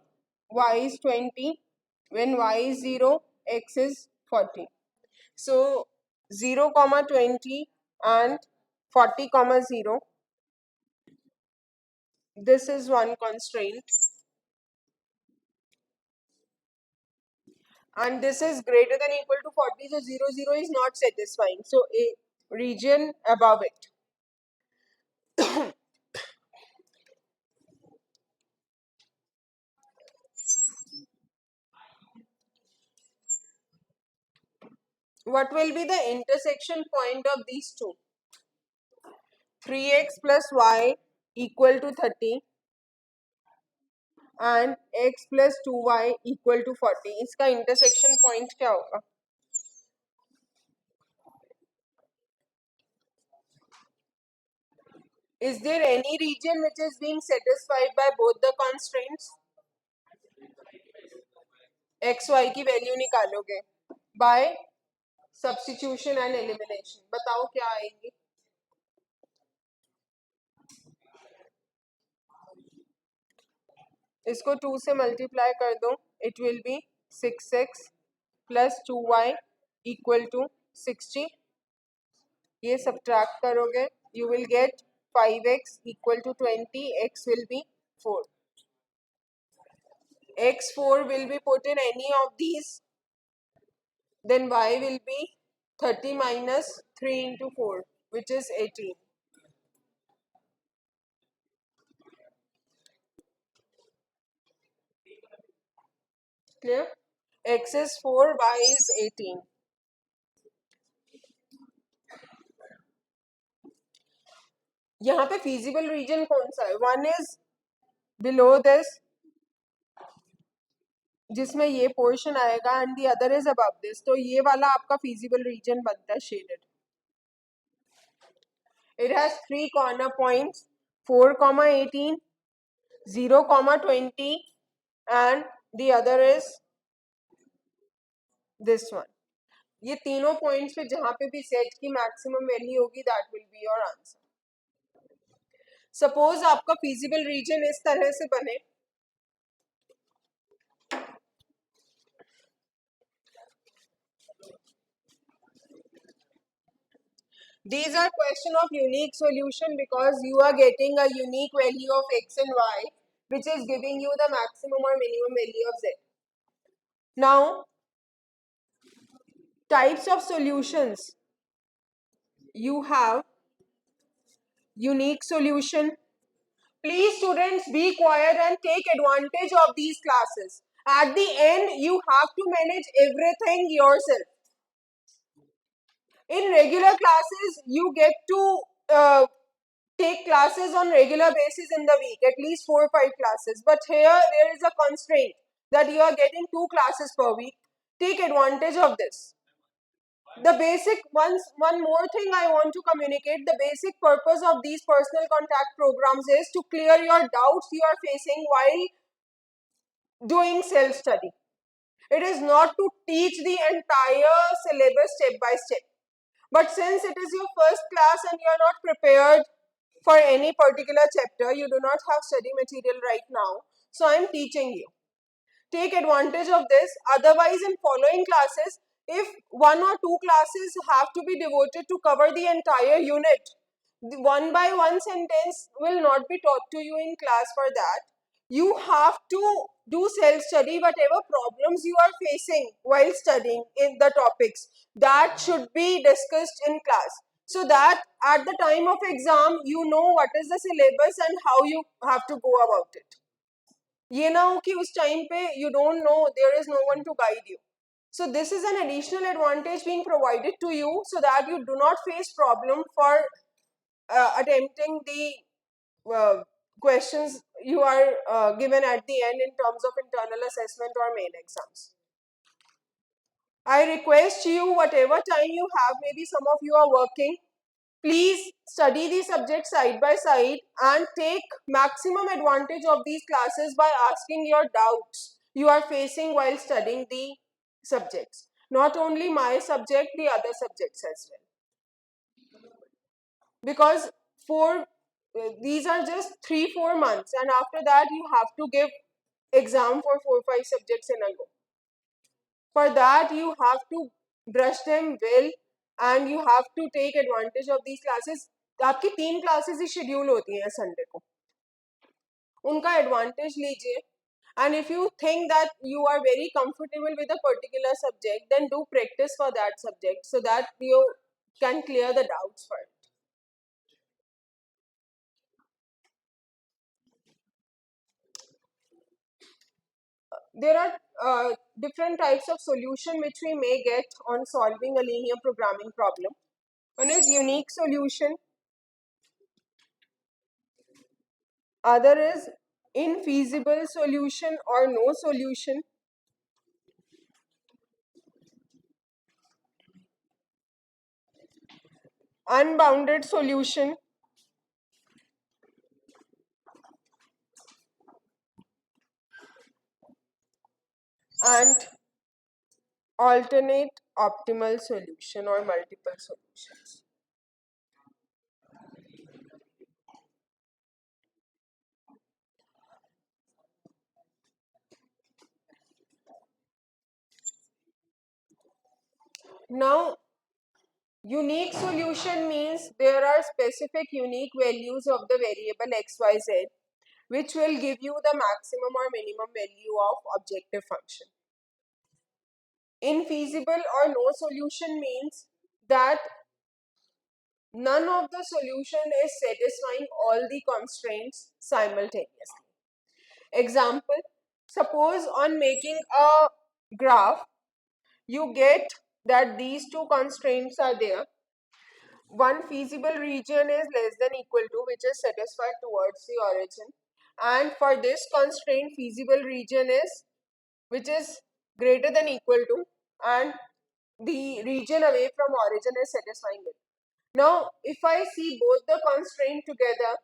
y is 20. When y is 0, x is 40. So 0, 20 and 40, 0. This is one constraint. And this is greater than equal to 40, so 0, 0 is not satisfying. So a region above it. What will be the intersection point of these two? 3x plus y equal to 30 and x plus 2y equal to 40. इसका intersection point क्या होगा? Is there any region which is being satisfied by both the constraints? x y की value निकालोगे by substitution and elimination. बताओ क्या आएगी? इसको 2 से मल्टीप्लाई कर दो. It will be 6x plus 2y equal to 60. ये सब्ट्रैक्ट करोगे, you will get 5x equal to 20. X will be 4. X4 will be put in any of these, then y will be 30 minus 3 into 4, which is 18. Clear? X is 4, y is 18. यहाँ पे feasible region कौन सा है? One is below this, जिसमें ये portion आएगा, and the other is above this. तो ये वाला आपका feasible region बनता है shaded. It has 3 corner points, 4, 18, 0, 20, and the other is this one. ये तीनों पॉइंट्स पे जहां पे भी सेट की मैक्सिमम वैल्यू होगी, that will be your answer. Suppose आपका feasible region इस तरह से बने. These are question of unique solution because you are getting a unique value of x and y, which is giving you the maximum or minimum value of z. Now, types of solutions. You have unique solution. Please students, be quiet and take advantage of these classes. At the end, you have to manage everything yourself. In regular classes, you get to take classes on regular basis in the week, at least 4 or 5 classes. But here, there is a constraint that you are getting 2 classes per week. Take advantage of this. The basic, one more thing I want to communicate, the basic purpose of these personal contact programs is to clear your doubts you are facing while doing self-study. It is not to teach the entire syllabus step by step. But since it is your first class and you are not prepared for any particular chapter, you do not have study material right now, so I am teaching you. Take advantage of this. Otherwise, in following classes, if 1 or 2 classes have to be devoted to cover the entire unit, the one by one sentence will not be taught to you in class. For that, you have to do self-study. Whatever problems you are facing while studying in the topics, that should be discussed in class, so that at the time of exam, you know what is the syllabus and how you have to go about it. ये ना हो कि उस time पे you don't know, there is no one to guide you. So this is an additional advantage being provided to you so that you do not face problem for attempting the questions you are given at the end in terms of internal assessment or main exams. I request you, whatever time you have, maybe some of you are working, please study the subject side by side and take maximum advantage of these classes by asking your doubts you are facing while studying the subjects. Not only my subject, the other subjects as well. Because these are just 3-4 months, and after that you have to give exam for 4-5 subjects in a go. For that, you have to brush them well and you have to take advantage of these classes. आपकी 3 classes ही schedule होती हैं Sunday को. उनका advantage लीजिए. And if you think that you are very comfortable with a particular subject, then do practice for that subject so that you can clear the doubts for it. there are different types of solution which we may get on solving a linear programming problem. One is unique solution, other is infeasible solution or no solution, unbounded solution, and alternate optimal solution or multiple solutions. Now, unique solution means there are specific unique values of the variable xyz which will give you the maximum or minimum value of objective function. Infeasible or no solution means that none of the solution is satisfying all the constraints simultaneously. Example, suppose on making a graph, you get that these two constraints are there. One feasible region is less than equal to, which is satisfied towards the origin. And for this constraint, feasible region is, which is greater than equal to, and the region away from origin is satisfying it. Now, if I see both the constraint together,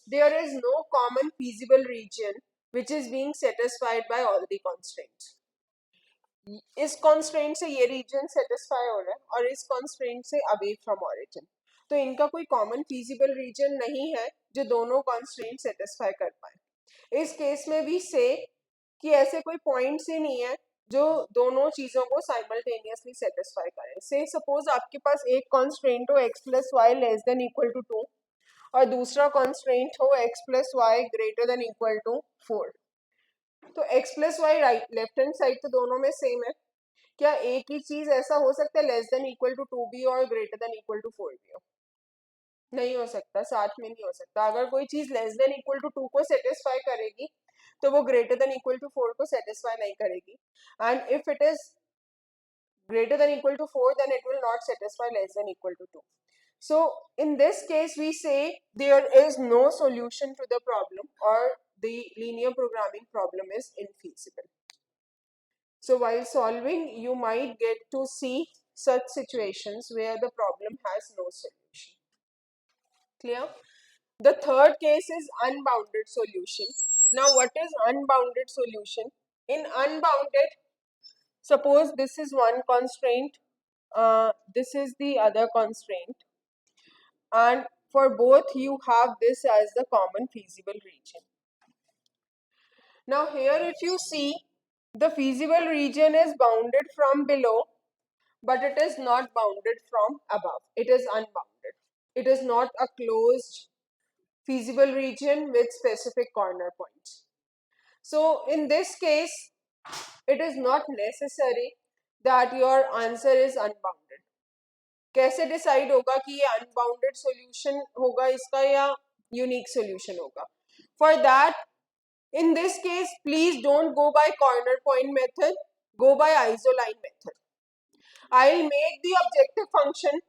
there is no common feasible region which is being satisfied by all the constraints. इस constraint से ये region satisfy हो रहा है और इस constraint से away from origin, तो इनका कोई common feasible region नहीं है जो दोनों constraint satisfy कर पाए. इस case में भी say कि ऐसे कोई points ही नहीं है जो दोनों चीजों को simultaneously satisfy करें. Say suppose आपके पास एक constraint हो x plus y less than equal to 2 और दूसरा constraint हो x plus y greater than equal to 4. तो x plus y right left hand side तो दोनों में सेम है. क्या एक ही चीज ऐसा हो सकता है लेस देन इक्वल टू 2 भी और ग्रेटर देन इक्वल टू 4 भी हो? नहीं हो सकता, साथ में नहीं हो सकता. अगर कोई चीज लेस देन इक्वल टू 2 को सेटिस्फाई करेगी तो वो ग्रेटर देन इक्वल टू 4 को सेटिस्फाई नहीं करेगी. And if it is greater than equal to 4, then it will not satisfy less than equal to 2. So in this case we say there is no solution to the problem or the linear programming problem is infeasible. So while solving you might get to see such situations where the problem has no solution. Clear? The third case is unbounded solution. Now what is unbounded solution? In unbounded, suppose this is one constraint, this is the other constraint, and for both you have this as the common feasible region. Now here if you see, the feasible region is bounded from below, but it is not bounded from above. It is unbounded. It is not a closed feasible region with specific corner points. So in this case, it is not necessary that your answer is unbounded. कैसे decide होगा कि ये unbounded solution होगा इसका या unique solution होगा? For that, in this case please don't go by corner point method, go by isoline method. I'll make the objective function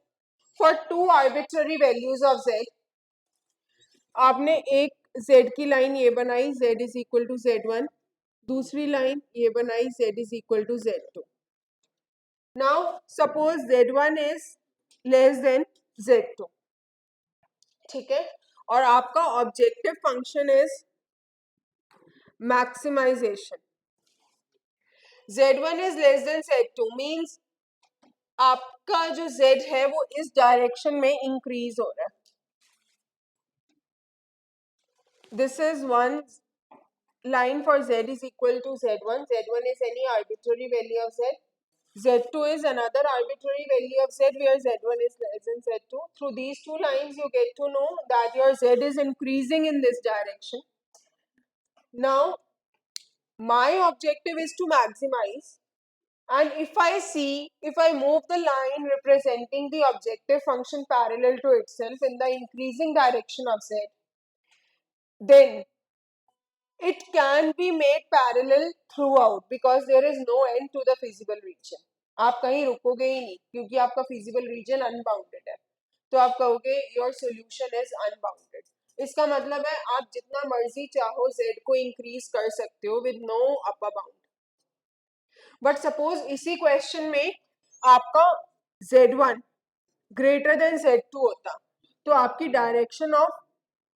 for two arbitrary values of z. आपने एक z की line ये बनाई z is equal to z1, दूसरी line ये बनाई z is equal to z2. Now suppose z1 is less than z2. ठीक है, और आपका objective function is maximisation. z1 is less than z2 means आपका जो z है वो इस डायरेक्शन में इंक्रीज हो रहा है. This is one line for z is equal to z1. z1 is any arbitrary value of z. z2 is another arbitrary value of z where z1 is less than z2. Through these two lines you get to know that your z is increasing in this direction. Now my objective is to maximize, and if I move the line representing the objective function parallel to itself in the increasing direction of z, then It can be made parallel throughout because there is no end to the feasible region. आप कहीं रुकोगे ही नहीं क्योंकि आपका feasible region unbounded है, तो आप कहोगे your solution is unbounded। इसका मतलब है आप जितना मर्जी चाहो z को increase कर सकते हो with no upper bound। But suppose इसी क्वेश्चन में आपका z1 ग्रेटर देन z2 होता, तो आपकी डायरेक्शन ऑफ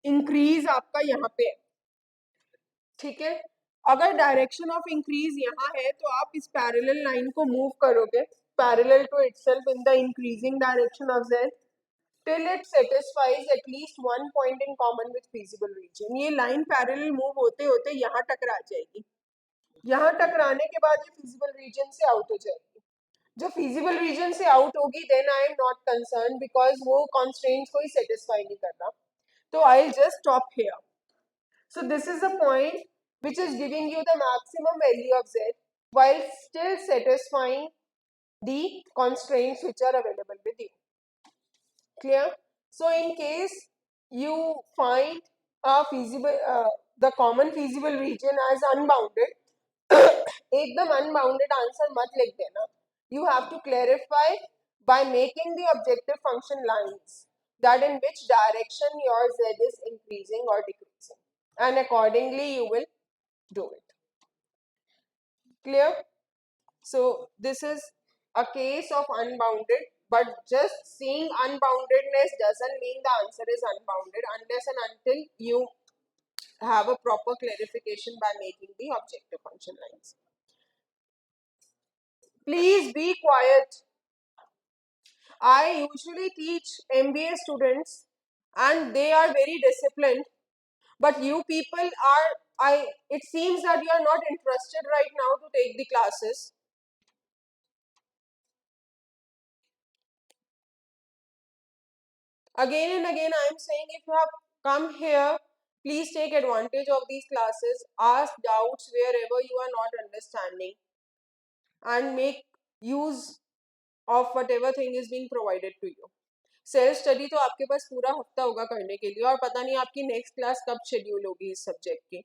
इंक्रीज आपका यहाँ पे है, ठीक है। अगर डायरेक्शन ऑफ इंक्रीज यहाँ है तो आप इस पैरेलल लाइन को मूव करोगे parallel to itself in the increasing direction of z till it satisfies at least one point in common with feasible region। ये लाइन पैरेलल मूव होते होते यहाँ टकरा जाएगी, यहाँ टकराने के बाद ये feasible region से आउट हो जाएगी। जो feasible region से आउट होगी then I am not concerned because वो constraints को ही satisfy नहीं कर रहा, तो I'll just stop here। So this is a point which is giving you the maximum value of z while still satisfying the constraints which are available with you। Clear? So in case you find a feasible the common feasible region as unbounded, एकदम unbounded answer मत लिख देना। You have to clarify by making the objective function lines that in which direction your z is increasing or decreasing, and accordingly you will do it। Clear? So this is a case of unbounded, but just seeing unboundedness doesn't mean the answer is unbounded unless and until you have a proper clarification by making the objective function lines। Please be quiet। I usually teach MBA students and they are very disciplined, but you people are, it seems that you are not interested right now to take the classes। Again and again I am saying, if you have come here, please take advantage of these classes, ask doubts wherever you are not understanding and make use of whatever thing is being provided to you। Self study तो आपके पास पूरा हफ्ता होगा करने के लिए और पता नहीं आपकी नेक्स्ट क्लास कब शेड्यूल होगी इस सब्जेक्ट की।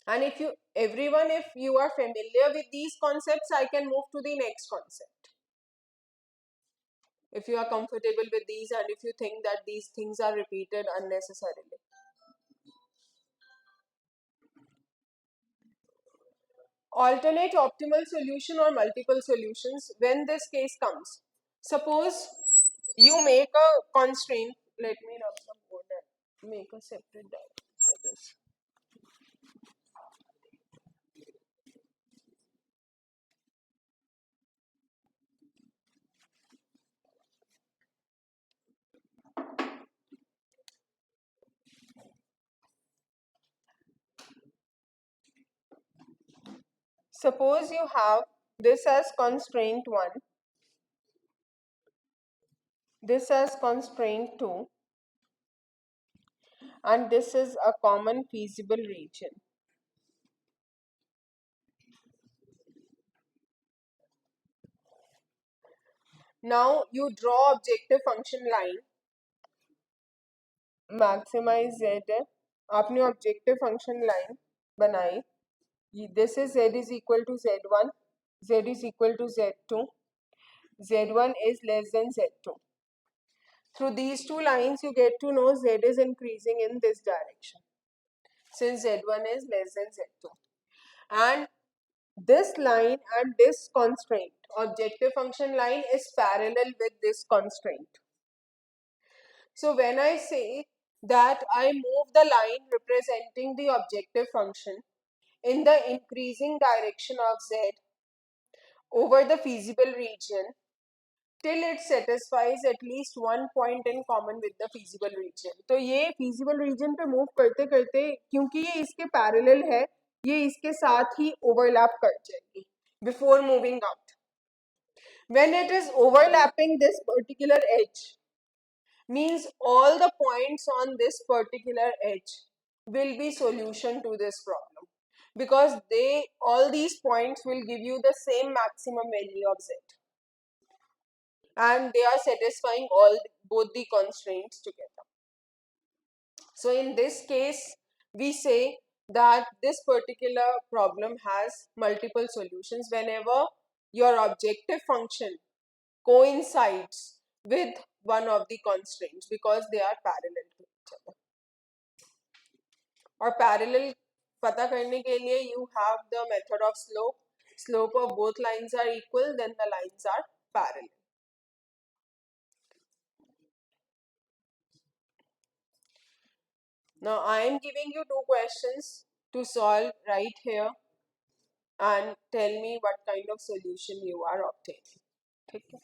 And if you everyone, if you are familiar with these concepts, I can move to the next concept if you are comfortable with these and if you think that these things are repeated unnecessarily। Alternate optimal solution or multiple solutions when this case comes। Suppose you make a constraint, let me rub some code and make a separate diagram for this। Suppose you have this as constraint 1, this as constraint 2, and this is a common feasible region। Now you draw objective function line, maximize z, आपने objective function line बनाई, this is z is equal to z1, z is equal to z2, z1 is less than z2। Through these two lines you get to know z is increasing in this direction since z1 is less than z2, and this line and this constraint, objective function line, is parallel with this constraint। So when I say that I move the line representing the objective function in the increasing direction of z over the feasible region till it satisfies at least one point in common with the feasible region, तो ये feasible region पे move करते करते क्योंकि ये इसके parallel है, ये इसके साथ ही overlap कर जाएगी before moving out। When it is overlapping this particular edge, means all the points on this particular edge will be solution to this problem because all these points will give you the same maximum value of z। and they are satisfying all both the constraints together. So in this case, we say that this particular problem has multiple solutions whenever your objective function coincides with one of the constraints because they are parallel to each other. और parallel पता करने के लिए you have the method of slope. Slope of both lines are equal, then the lines are parallel. Now I am giving you two questions to solve right here and tell me what kind of solution you are obtaining. ठीक है?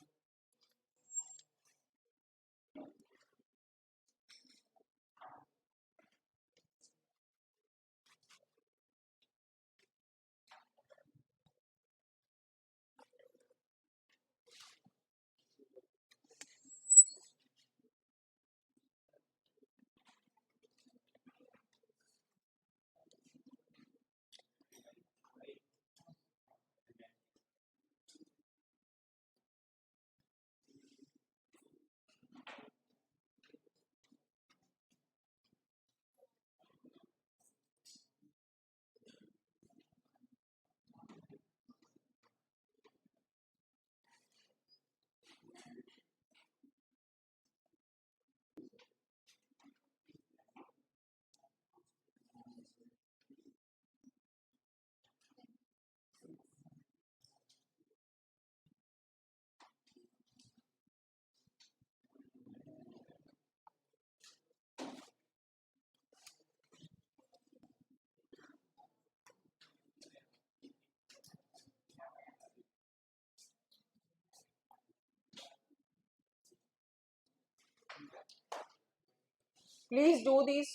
Please do these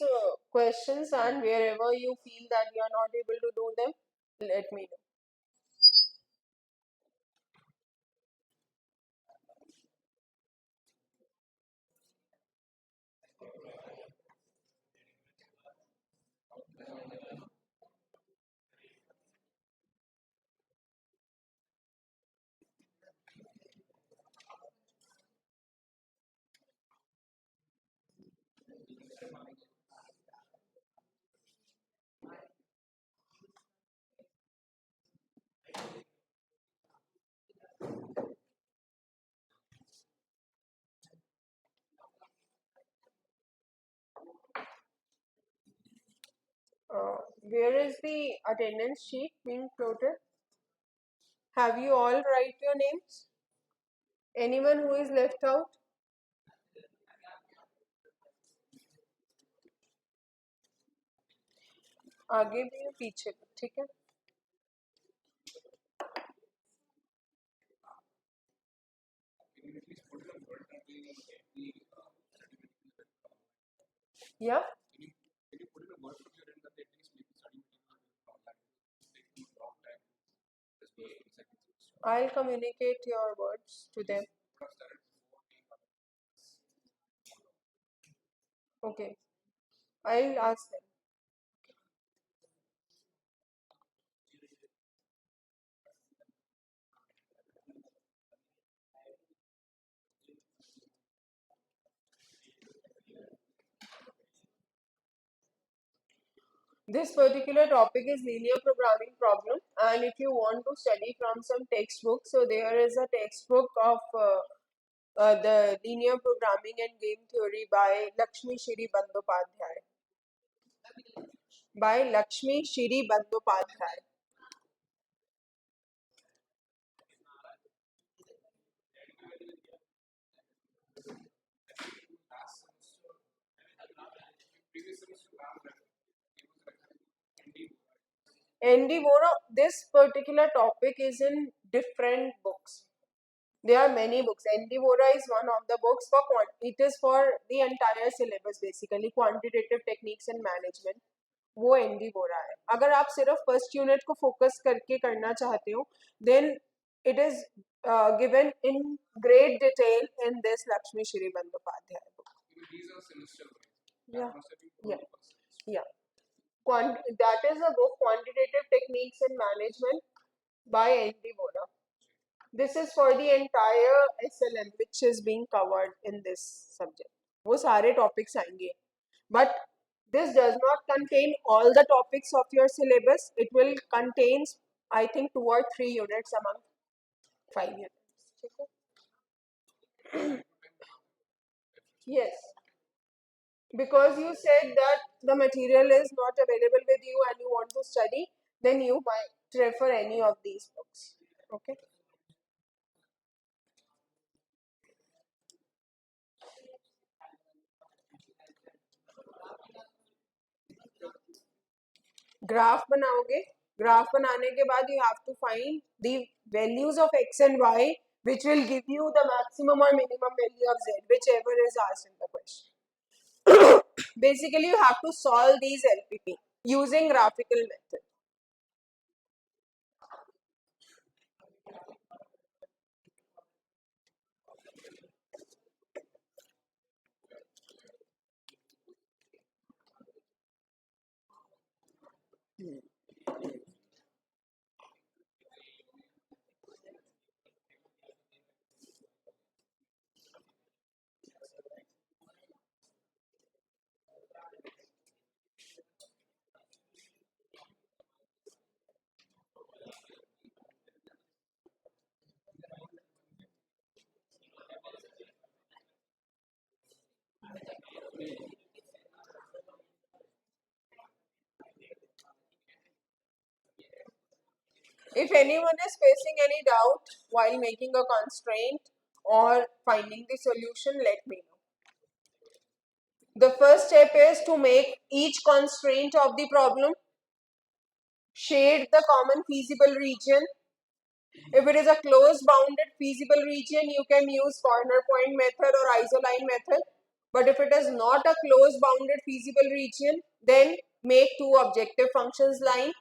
questions, and wherever you feel that you are not able to do them, let me know. Where is the attendance sheet being floated? Have you all write your names? Anyone who is left out? आगे भी पीछे भी, ठीक है? Yeah. I'll communicate your words to them. Okay. I'll ask them. This particular topic is linear programming problem, and if you want to study from some textbook, so there is a textbook of the linear programming and game theory by Lakshmi Shri Bandopadhyay. By Lakshmi Shri Bandopadhyay. ND Vora, this particular topic is in different books. There are many books. ND Vora is one of the books for it is for the entire syllabus basically, quantitative techniques and management. वो ND बोरा है. अगर आप सिर्फ first unit को focus करके करना चाहते हो, then it is given in great detail in this Lakshmi Shri Bandyopadhyay book. Yeah, yeah, yeah. That is a book, Quantitative Techniques in Management by N.D. Vora. This is for the entire SLM which is being covered in this subject. वो सारे topics आएंगे. But this does not contain all the topics of your syllabus. It will contain, I think, 2 or 3 units among 5 units. Yes, because you said that the material is not available with you and you want to study, then you might refer any of these books. Okay. Graph बनाओगे. Graph बनाने के बाद you have to find the values of x and y which will give you the maximum or minimum value of z, whichever is asked in the question. Basically you have to solve these LPP using graphical method. If anyone is facing any doubt while making a constraint or finding the solution, let me know. The first step is to make each constraint of the problem, shade the common feasible region. If it is a closed bounded feasible region, you can use corner point method or isoline method. But if it is not a closed bounded feasible region, then make two objective functions line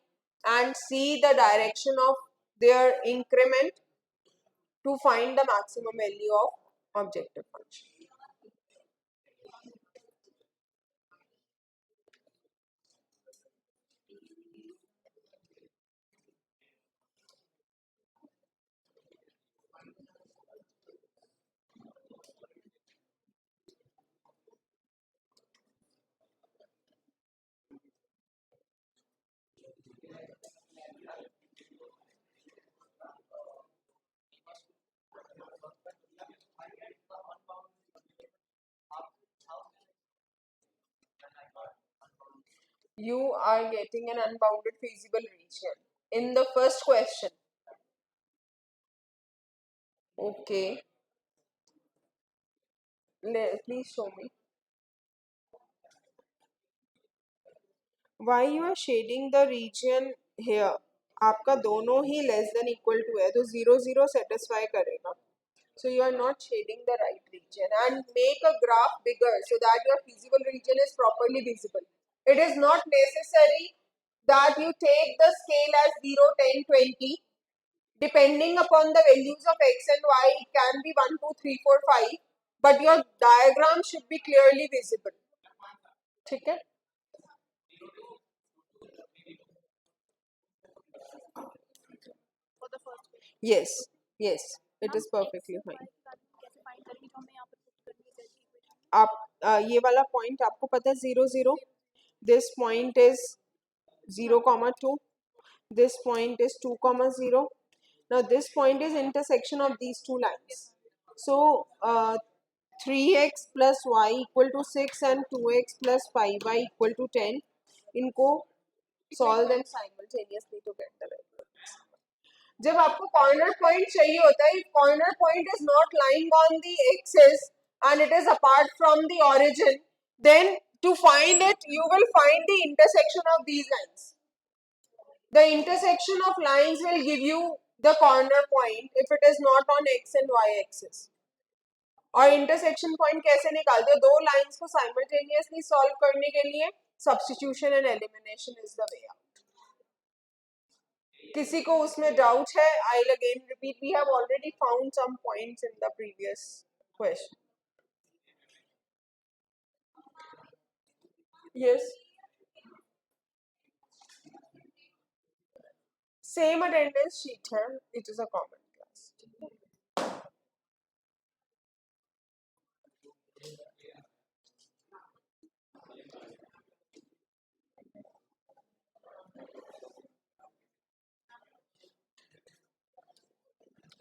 and see the direction of their increment to find the maximum value of objective function. You are getting an unbounded feasible region in the first question. Okay, please show me. Why you are shading the region here? आपका दोनों ही less than equal to है तो 0 0 satisfy करेगा. So you are not shading the right region and make a graph bigger so that your feasible region is properly visible. It is not necessary that you take the scale as 0, 10, 20. Depending upon the values of x and y, it can be 1, 2, 3, 4, 5. But your diagram should be clearly visible. ठीक है? Yes, yes, it is perfectly fine. आप ये वाला point आपको पता है 0 0. This point is 0, 2. This point is 2, 0. Now this point is intersection of these two lines. So 3x plus y equal to 6 and 2x plus 5y equal to 10. इनको solve them simultaneously to get the value. जब आपको corner point चाहिए होता है, if corner point is not lying on the axis and it is apart from the origin, then to find it, you will find the intersection of these lines. The intersection of lines will give you the corner point if it is not on x and y axis. और intersection point कैसे निकालते हो? दो lines को simultaneously solve करने के लिए substitution and elimination is the way out. किसी को उसमें डाउट है? I will again repeat, we have already found some points in the previous question. Yes, same attendance sheet है, it is a common class.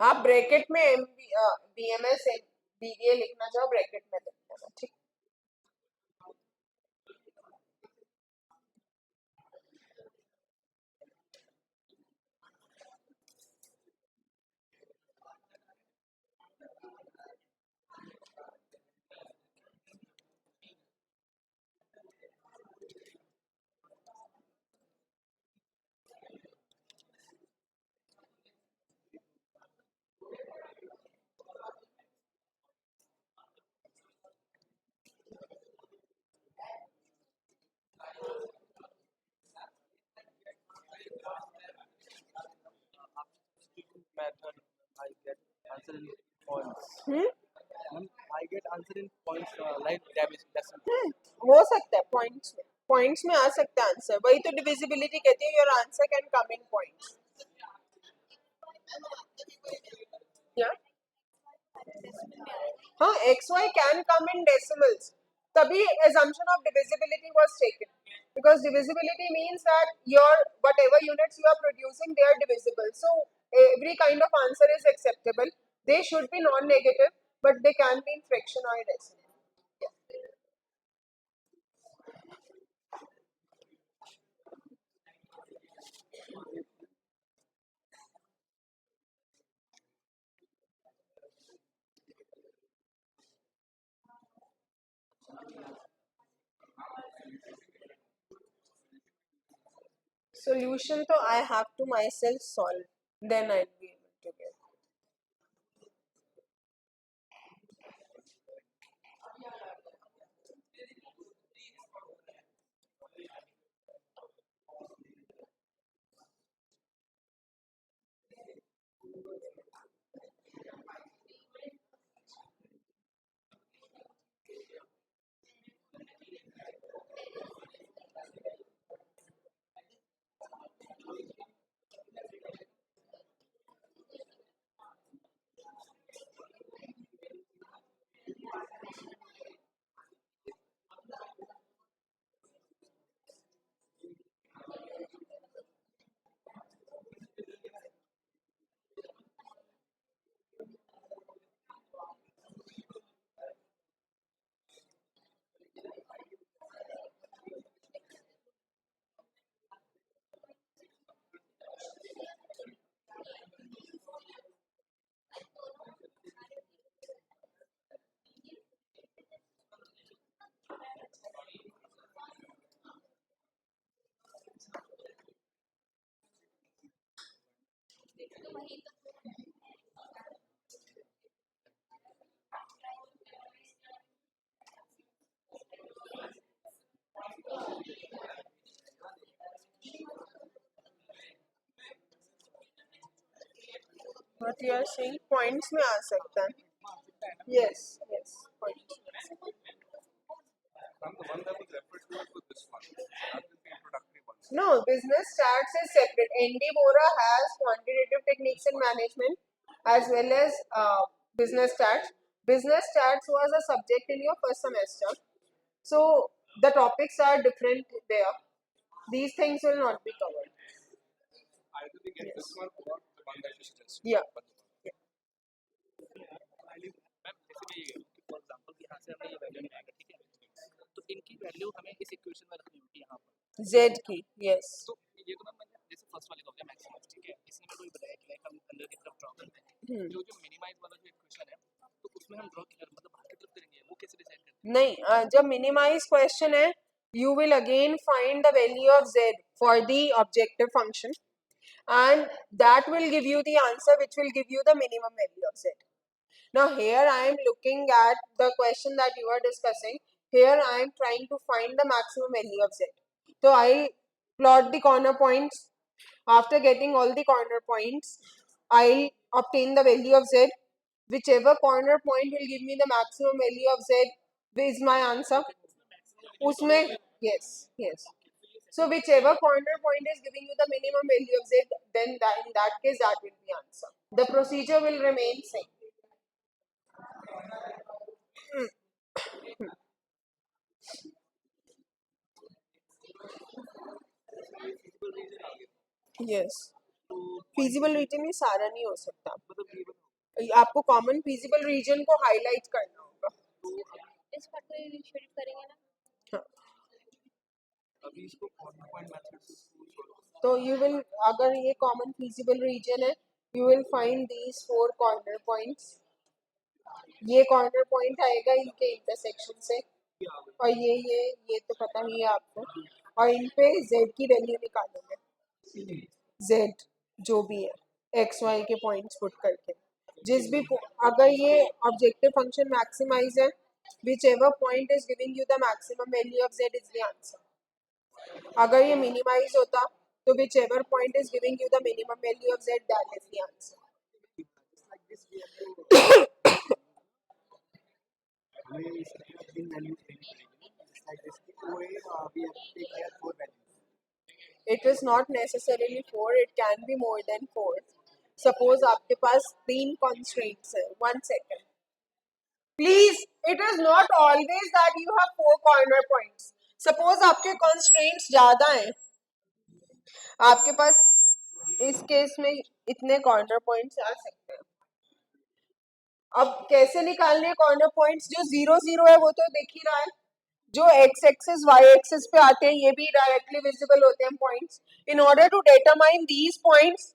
आप bracket में BMS BBA लिखना चाहो bracket में लिख लेना ठीक. method, I get answer in points. Hmm. I get answer in points like damage lesson. हो सकता है पॉइंट्स में आ सकता है आंसर. वही तो डिविजिबिलिटी कहती है. Your answer can come in points. या हाँ, XY can come in decimals. तभी assumption of divisibility was taken because divisibility means that your whatever units you are producing they are divisible. So every kind of answer is acceptable. They should be non-negative, but they can be in fraction or decimal. Solution तो I have to myself solve. Then I'll be able to get. What you are saying points में आ सकता है. Yes, yes, points. From the one that was referred to this one, that is the introductory one. No, business stats is separate. ND Bora has quantitative techniques in management as well as business stats. Business stats was a subject in your first semester. So the topics are different there. These things will not be covered. Either we get this one or the one that you suggested. Yeah. Ma'am जैसे भी for example यहाँ से हमें ये value निकालना ठीक है तो इनकी वैल्यू हमें इस इक्वेशन में रखनी होगी यहाँ पर Z की. Yes. तो ये तो मैम जैसे फर्स्ट वाले का हो गया मैक्सिमम ठीक है इसने मेरे को ये बताया कि लाइक हम अंदर की तरफ ड्रॉ करते हैं जो जो मिनिमाइज वाला जो इक्वेशन है तो उसमें हम ड्रॉ मतलब बाहर की तरफ करेंगे वो कैसे डिसाइड करते हैं नहीं, जब मिनिमाइज क्वेश्चन है you will again find the value of Z for the objective function and that will give you the answer which will give you the minimum value of Z. Now here I am looking at the question that you are discussing. Here I am trying to find the maximum value of Z. So I plot the corner points. After getting all the corner points, I'll obtain the value of Z. Whichever corner point will give me the maximum value of Z is my answer. Usme, yes, yes. So whichever corner point is giving you the minimum value of Z, then in that case that will be answer. The procedure will remain same. Yes. Feasible written में सारा नहीं हो सकता. आपको common feasible region को highlight करना होगा। इस पार्ट को इनिशिएट करेंगे ना। हाँ। अभी इसको कॉर्नर पॉइंट मेथड से तो यू विल, अगर ये कॉमन फिजिबल रीजन है, you will find these 4 corner points. ये कॉर्नर पॉइंट आएगा इनके इंटरसेक्शन से, और ये तो पता ही है आपको, और इन पे z की वैल्यू निकालोगे, z जो भी है x y के पॉइंट्स पुट करके, जिस भी अगर ये ऑब्जेक्टिव फंक्शन मैक्सिमाइज है, whichever point is giving you the maximum value of z is the answer. अगर ये मिनिमाइज होता तो whichever point is giving you the minimum value of z, that is the answer. हमें इसकी तीन values लेनी पड़ेगी, like this की OA we have to take their 4 values. It is not necessarily 4, it can be more than 4. Suppose आपके पास 3 constraints है, 1 second. Please, it is not always that you have 4 corner points. Suppose आपके constraints ज़्यादा हैं, आपके पास इस case में इतने corner points आ सकते हैं। अब कैसे निकालने corner points? जो 0 0 है वो तो देख ही रहा है, जो x एक्सिस y एक्सिस पे आते हैं ये भी डायरेक्टली विजिबल होते हैं points. In order to determine these points,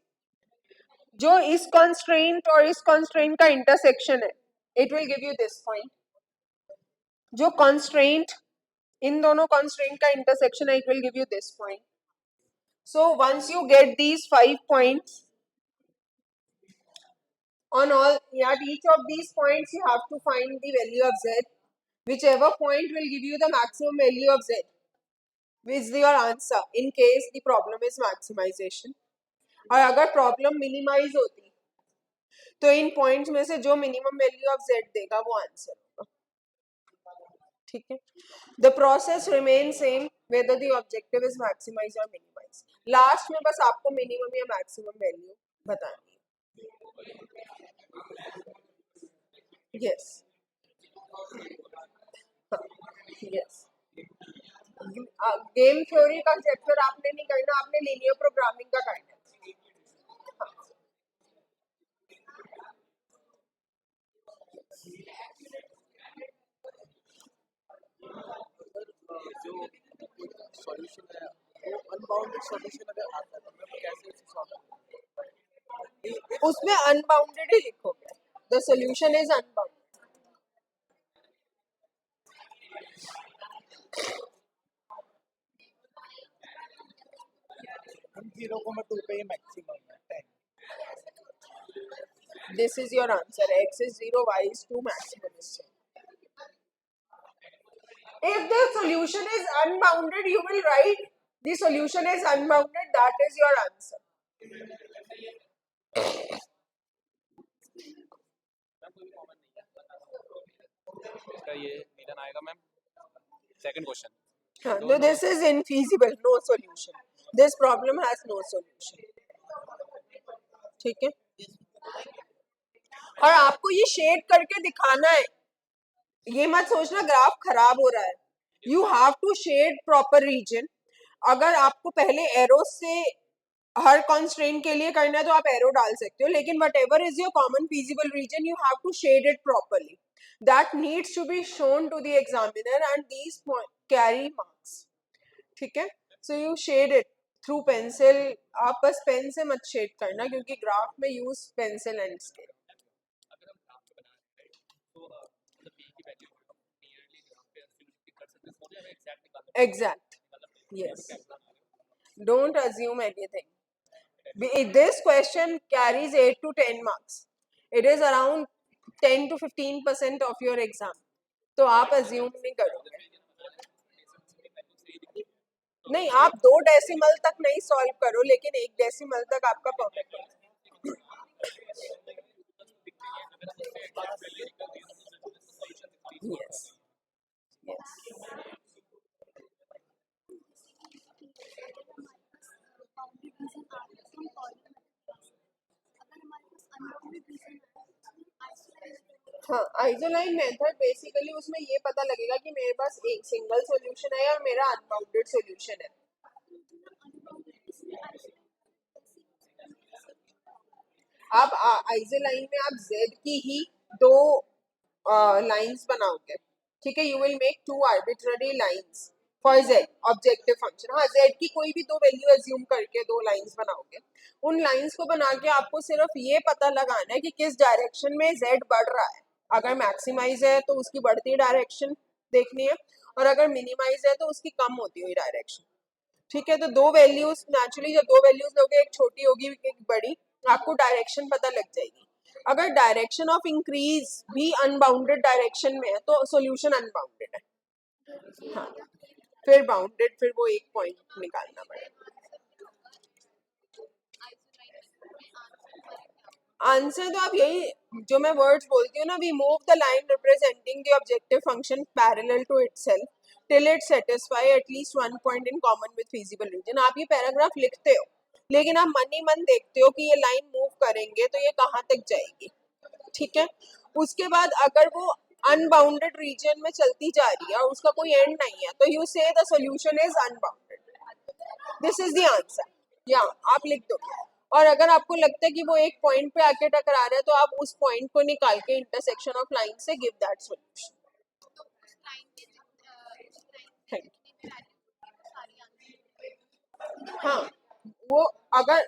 जो इस कंस्ट्रेंट और इस कंस्ट्रेंट का इंटरसेक्शन है, it will give you this point. जो कंस्ट्रेंट, इन दोनों कंस्ट्रेंट का इंटरसेक्शन है, it will give you this point. So once you get these 5 points on all, at each of these points you have to find the value of z. Whichever point will give you the maximum value of z is your answer in case the problem is maximization. और अगर problem minimise होती तो इन points में से जो minimum value of z देगा वो answer होगा। ठीक है, the process remain same whether the objective is maximise और मिनिमाइज। लास्ट में बस आपको मिनिमम या मैक्सिमम वैल्यू बतानी है। यस यस, गेम थ्योरी का चैप्टर आपने नहीं करना, आपने लीनियर प्रोग्रामिंग का करना है। जो सॉल्यूशन है वो अनबाउंडेड सॉल्यूशन अगर आता है तो मैं कैसे इसे सॉल्व करूं? उसमें अनबाउंडेड ही लिखोगे, द सॉल्यूशन इज अनबाउंडेड। हम 0 को मैं 2 पे ही मैक्सिमम है 10। This is your answer. X is 0, y is 2, maximum is 10. If the solution is unbounded, you will write the solution is unbounded. That is your answer. इसका ये reason आएगा ma'am. Second question, No, this is infeasible. No solution. This problem has no solution. ठीक है, और आपको ये shade करके दिखाना है, ये मत सोचना ग्राफ खराब हो रहा है। You have to shade proper region. अगर आपको पहले एरो से हर कॉन्स्ट्रेंट के लिए करना है तो आप एरो डाल सकते हो, लेकिन whatever is your common feasible region you have to shade it properly. That needs to be shown to the examiner and these carry marks. ठीक है, so you shade it through pencil. आप बस pen से मत shade करना क्योंकि graph में use pencil and scale. अगर हम ग्राफ पे बना रहे हैं तो मतलब p की वैल्यू नियरली ग्राफ पे एस्टिमेट कर सकते हैं, इसको हमें एग्जैक्ट निकालना है। Exact. Yes. Don't assume anything. This question carries 8 to 10 marks. It is around 10 to 15% of your exam. तो आप assume नहीं करोगे। नहीं, आप 2 डेसिमल तक नहीं सॉल्व करो, लेकिन 1 डेसिमल तक आपका परफेक्ट हो। Yes. Yes. हाँ, आइसोलाइन मेथड बेसिकली उसमें ये पता लगेगा कि मेरे पास एक सिंगल सॉल्यूशन है और मेरा अनबाउंडेड सॉल्यूशन है। आप आइजो लाइन में आप z की ही दो लाइंस बनाओगे, ठीक है। You will make two arbitrary lines for z objective function. हाँ, z की कोई भी दो वैल्यू एज्यूम करके दो लाइंस बनाओगे। उन लाइंस को बना के आपको सिर्फ ये पता लगाना है कि किस डायरेक्शन में z बढ़ रहा है। अगर मैक्सिमाइज है तो उसकी बढ़ती डायरेक्शन देखनी है, और अगर मिनिमाइज है तो उसकी कम होती हुई डायरेक्शन, ठीक है। तो दो वैल्यूज, नेचुरली जब दो वैल्यूज लोगे, एक छोटी होगी एक बड़ी, आपको डायरेक्शन पता लग जाएगी। अगर डायरेक्शन ऑफ इंक्रीज भी अनबाउंडेड डायरेक्शन में है तो सॉल्यूशन अनबाउंडेड है। हाँ, फिर बाउंडेड, फिर वो एक पॉइंट निकालना पड़ेगा। आंसर तो आप यही, जो मैं वर्ड्स बोलती हूँ ना, we move the line representing the objective function parallel to itself till it satisfy at least one point in common with feasible region. आप ये पैराग्राफ लिखते हो, लेकिन आप मन ही मन देखते हो कि ये लाइन मूव करेंगे तो ये कहाँ तक जाएगी, ठीक है। उसके बाद अगर वो अनबाउंडेड रीजन में चलती जा रही है और उसका कोई एंड नहीं है, तो यू से the solution is unbounded. This is the answer, या आप लिख दो। और अगर आपको लगता है कि वो एक पॉइंट पे आके टकरा रहा है, तो आप उस पॉइंट को निकाल के इंटरसेक्शन ऑफ लाइन से गिव दैट सॉल्यूशन। हाँ, वो अगर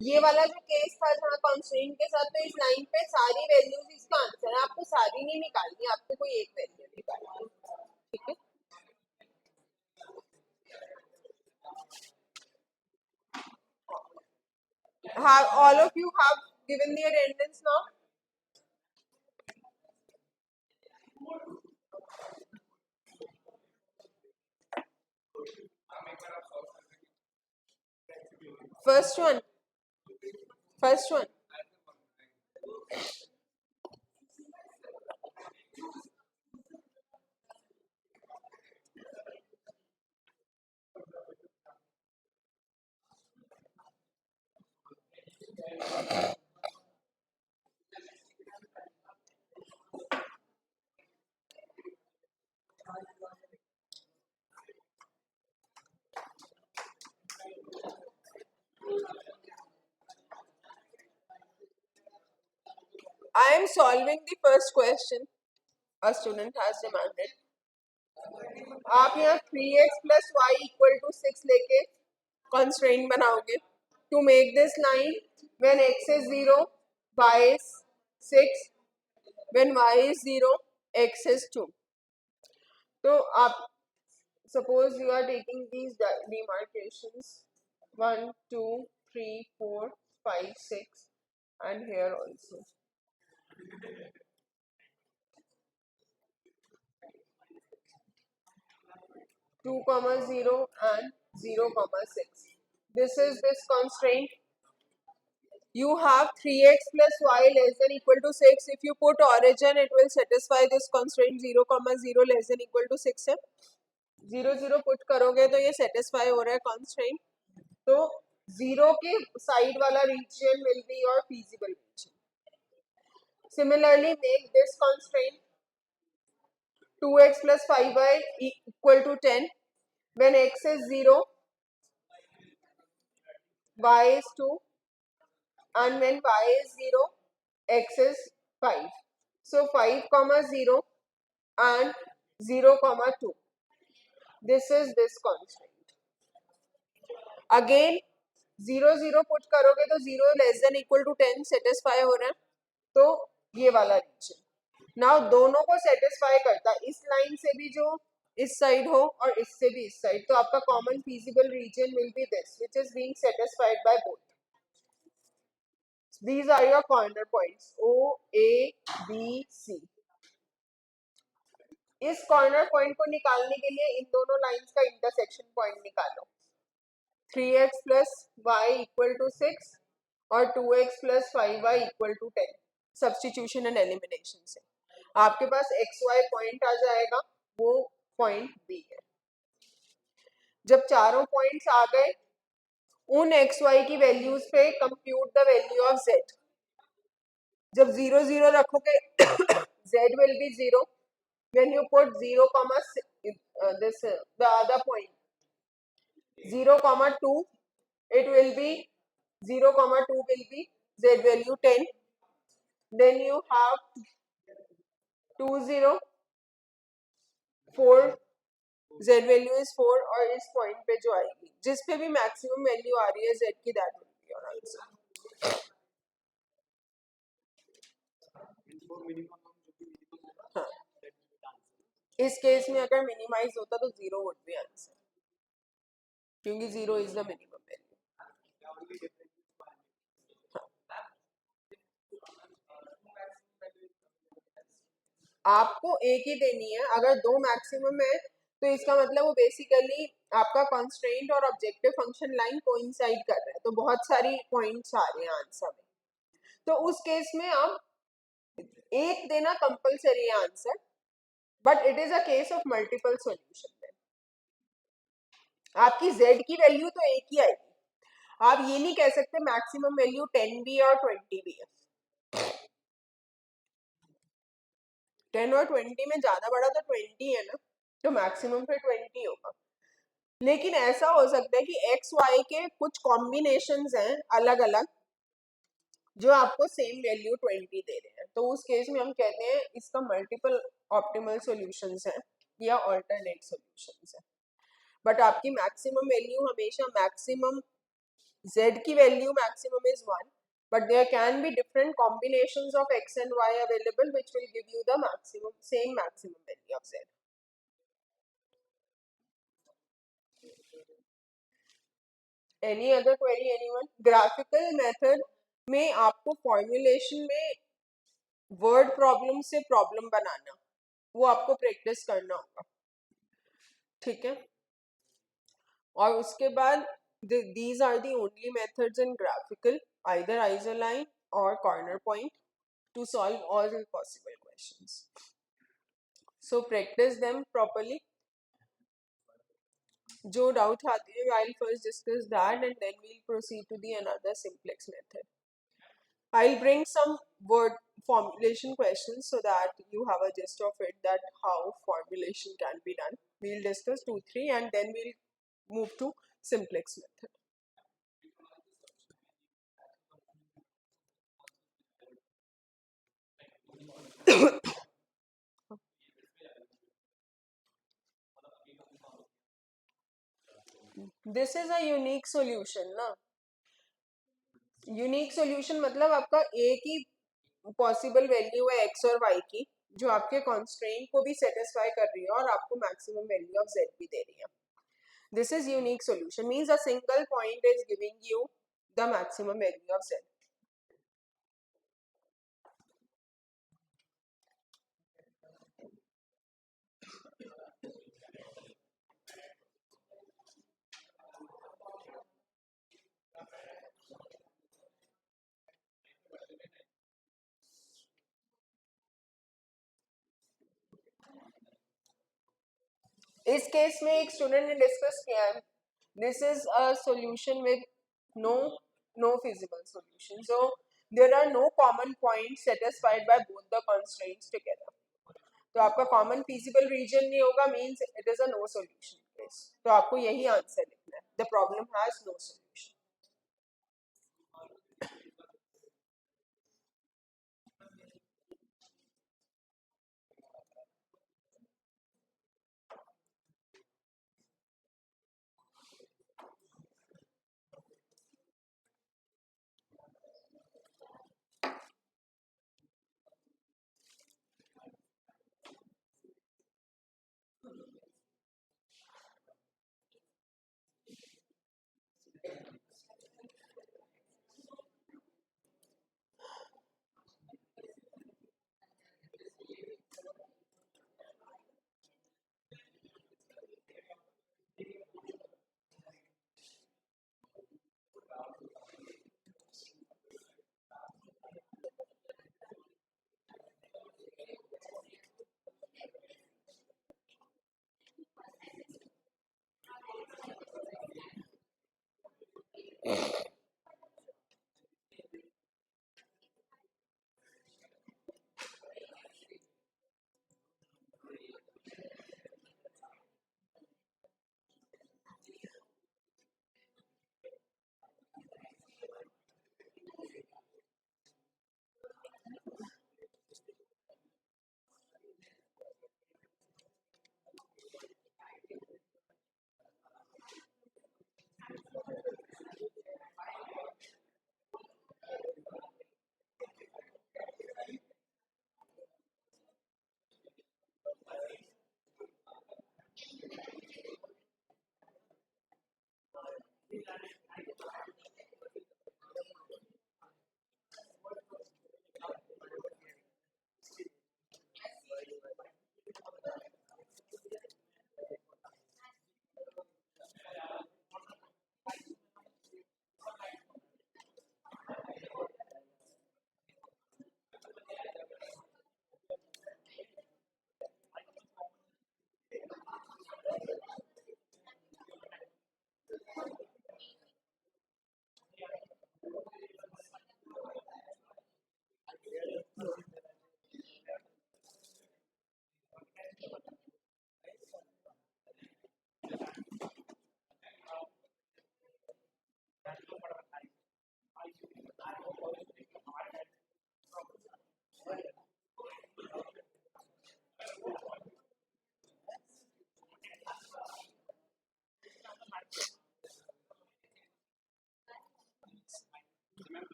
ये वाला जो केस था जहाँ कॉन्स्ट्रेंट के साथ, तो इस लाइन पे सारी वैल्यूज इसका आंसर है। आपको सारी नहीं निकालनी, आपको कोई एक वैल्यू निकालनी है, ठीक है। Have all of you have given the attendance now? First one. First one. I am solving the first question a student has demanded. आप यहाँ 3x plus y equal to 6 लेके constraint बनाओगे to make this line when x is 0, y is 6, when y is 0, x is 2. तो आप suppose you are taking these demarcations 1, 2, 3, 4, 5, 6 and here also. 2, 0 and 0, 6. This is this constraint. You have 3x plus y less than equal to 6. If you put origin, it will satisfy this constraint 0, 0 less than equal to 6 है. 0, 0 put करोगे तो ये satisfy हो रहा है constraint. तो 0 के side वाला region will be your feasible region. Similarly, make this constraint 2x plus 5y equal to 10. When x is 0, y is 2, and when y is 0, x is 5. So 5, 0 and 0, 2. This is this constraint. Again 0, 0 put करोगे तो 0 less than equal to 10 satisfy हो रहा है, तो ये वाला reason now दोनों को सेटिस्फाई करता है, इस लाइन से भी जो इस साइड हो और इससे भी इस साइड, तो आपका common feasible reason will be this which is being satisfied by both. These are your corner points O, A, B, C. इस कॉर्नर पॉइंट को निकालने के लिए इन दोनों लाइंस का इंटरसेक्शन पॉइंट निकालो. 3x plus y equal to 6 और 2x plus 5y equal to 10. Substitution and elimination से आपके पास xy पॉइंट आ जाएगा, वो पॉइंट B है. जब चारों पॉइंट्स आ गए, उन xy की वैल्यूज पे compute the value of z. जब 0, 0 रखोगे z will be 0. When you put 0, the other point 0, 2, it will be 0, 2 will be Z value 10, then you have 20, 4, Z value is 4, और इस पॉइंट पे जो आएगी जिस पे भी मैक्सिमम वैल्यू आ रही है Z की, that will be your answer. हाँ, इस केस में अगर मिनिमाइज होता तो 0 वुड बी आंसर, क्योंकि 0 इज द मिनिमम वैल्यू. आपको एक ही देनी है. अगर दो मैक्सिमम है तो इसका मतलब वो बेसिकली आपका कंस्ट्रेंट और ऑब्जेक्टिव फंक्शन लाइन कोइंसाइड कर रहा है, तो बहुत सारी पॉइंट्स आ रहे हैं आंसर में. तो उस केस में आप एक देना कंपलसरी है answer, but it is a case of multiple solution में. आपकी z की वैल्यू तो एक ही आएगी. आप ये नहीं कह सकते मैक्सिमम वैल्यू 10 भी है और 20 भी है. 10 और 20 में ज्यादा बड़ा तो 20 है ना, तो मैक्सिमम फिर 20 होगा. लेकिन ऐसा हो सकता है कि एक्स वाई के कुछ कॉम्बिनेशंस हैं अलग अलग जो आपको सेम वैल्यू 20 दे रहे हैं, तो उस केस में हम कहते हैं इसका मल्टीपल ऑप्टिमल सॉल्यूशंस है या ऑल्टरनेट सॉल्यूशंस है. बट आपकी मैक्सिमम वैल्यू हमेशा मैक्सिमम z की value maximum is 1, but there can be different combinations of x and y available which will give you the maximum, same maximum value of z. Any other query, anyone? Graphical method में आपको formulation में word problem से problem बनाना, वो आपको practice करना होगा. ठीक है, और उसके बाद these are the only methods in graphical, either isoline or corner point, to solve all the possible questions. So practice them properly. जो डाउट आते हैं I'll first discuss that and then we'll proceed to the another simplex method. I'll bring some word formulation questions so that you have a gist of it, that how formulation can be done. We'll discuss 2, 3 and then we'll move to simplex method. This is a unique solution ना. Unique solution मतलब आपका एक ही possible value है x और y की जो आपके constraint को भी सेटिस्फाई कर रही है और आपको मैक्सिमम वैल्यू ऑफ z भी दे रही है. This is unique solution, means a single point is giving you the maximum value of z. इस केस में एक स्टूडेंट ने डिस्कस किया है, this is a solution with no feasible solution, so there are no common points satisfied by both the constraints together. तो आपका common feasible region नहीं होगा, means it is a no solution case. तो आपको यही answer लिखना है, the problem has no solution.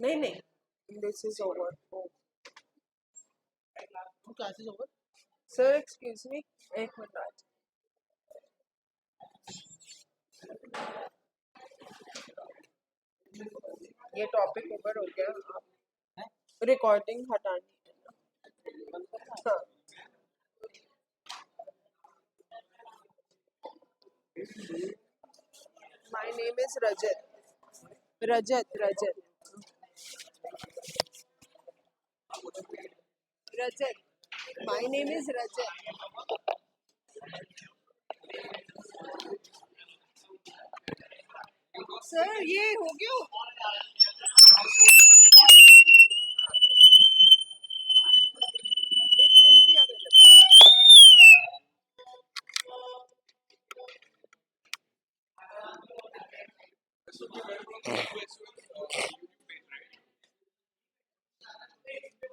नहीं नहीं, this is over. Oh. Class is over. Sir, excuse me. एक मिनट. ये टॉपिक ओवर हो गया. रिकॉर्डिंग हटानी है. हाँ. My name is Rajat. Rajat. Rajat. My name is Rajat. Sir, ये हो गया. It will be available.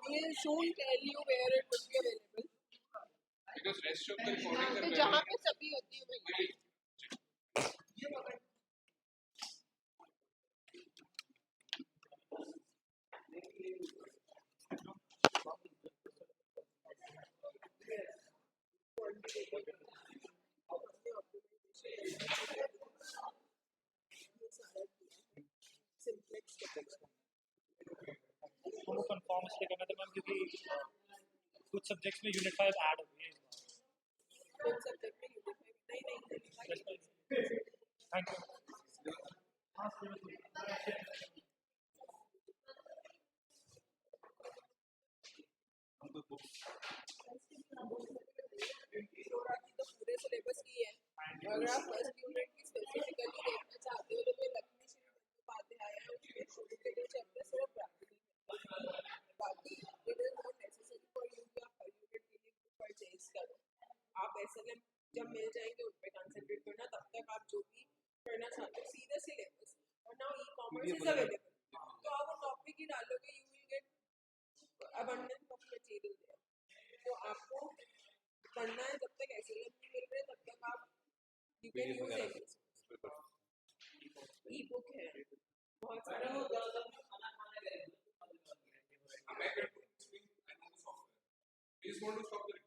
We'll soon tell you where it will be available. Because rest of the recordings तो are जहाँ पे सभी होती है वही. हमको कंफर्म इसलिए करना था मैम क्योंकि कुछ सब्जेक्ट्स में यूनिट 5 ऐड हो गई है. कौन सब्जेक्ट में नहीं. Thank you. अरोरा की तो पूरे सिलेबस की है. अगर आप फर्स्ट यूनिट की स्पेसिफिकली देखना चाहते हो तो मैं लक्ष्मी श्री उपाध्याय है उसमें शुरू के लिए चैप्टर सिर्फ प्रैक्टिकल है. बाकी it is not necessary for you कि आप हर यूनिट के लिए परचेज करो. आप एसएलएम जब मिल जाएंगे उन पे कंसंट्रेट करना. तब तक आप जो भी करना चाहते हो सीधा सिलेबस. और now e commerce is available. तो आप वो टॉपिक ही डालोगे you will get abundance of material there. तो आपको पढ़ना है जब तक एसएलएम नहीं मिल रहे तब तक आप you can use it. E book है बहुत सारी. I just want to stop the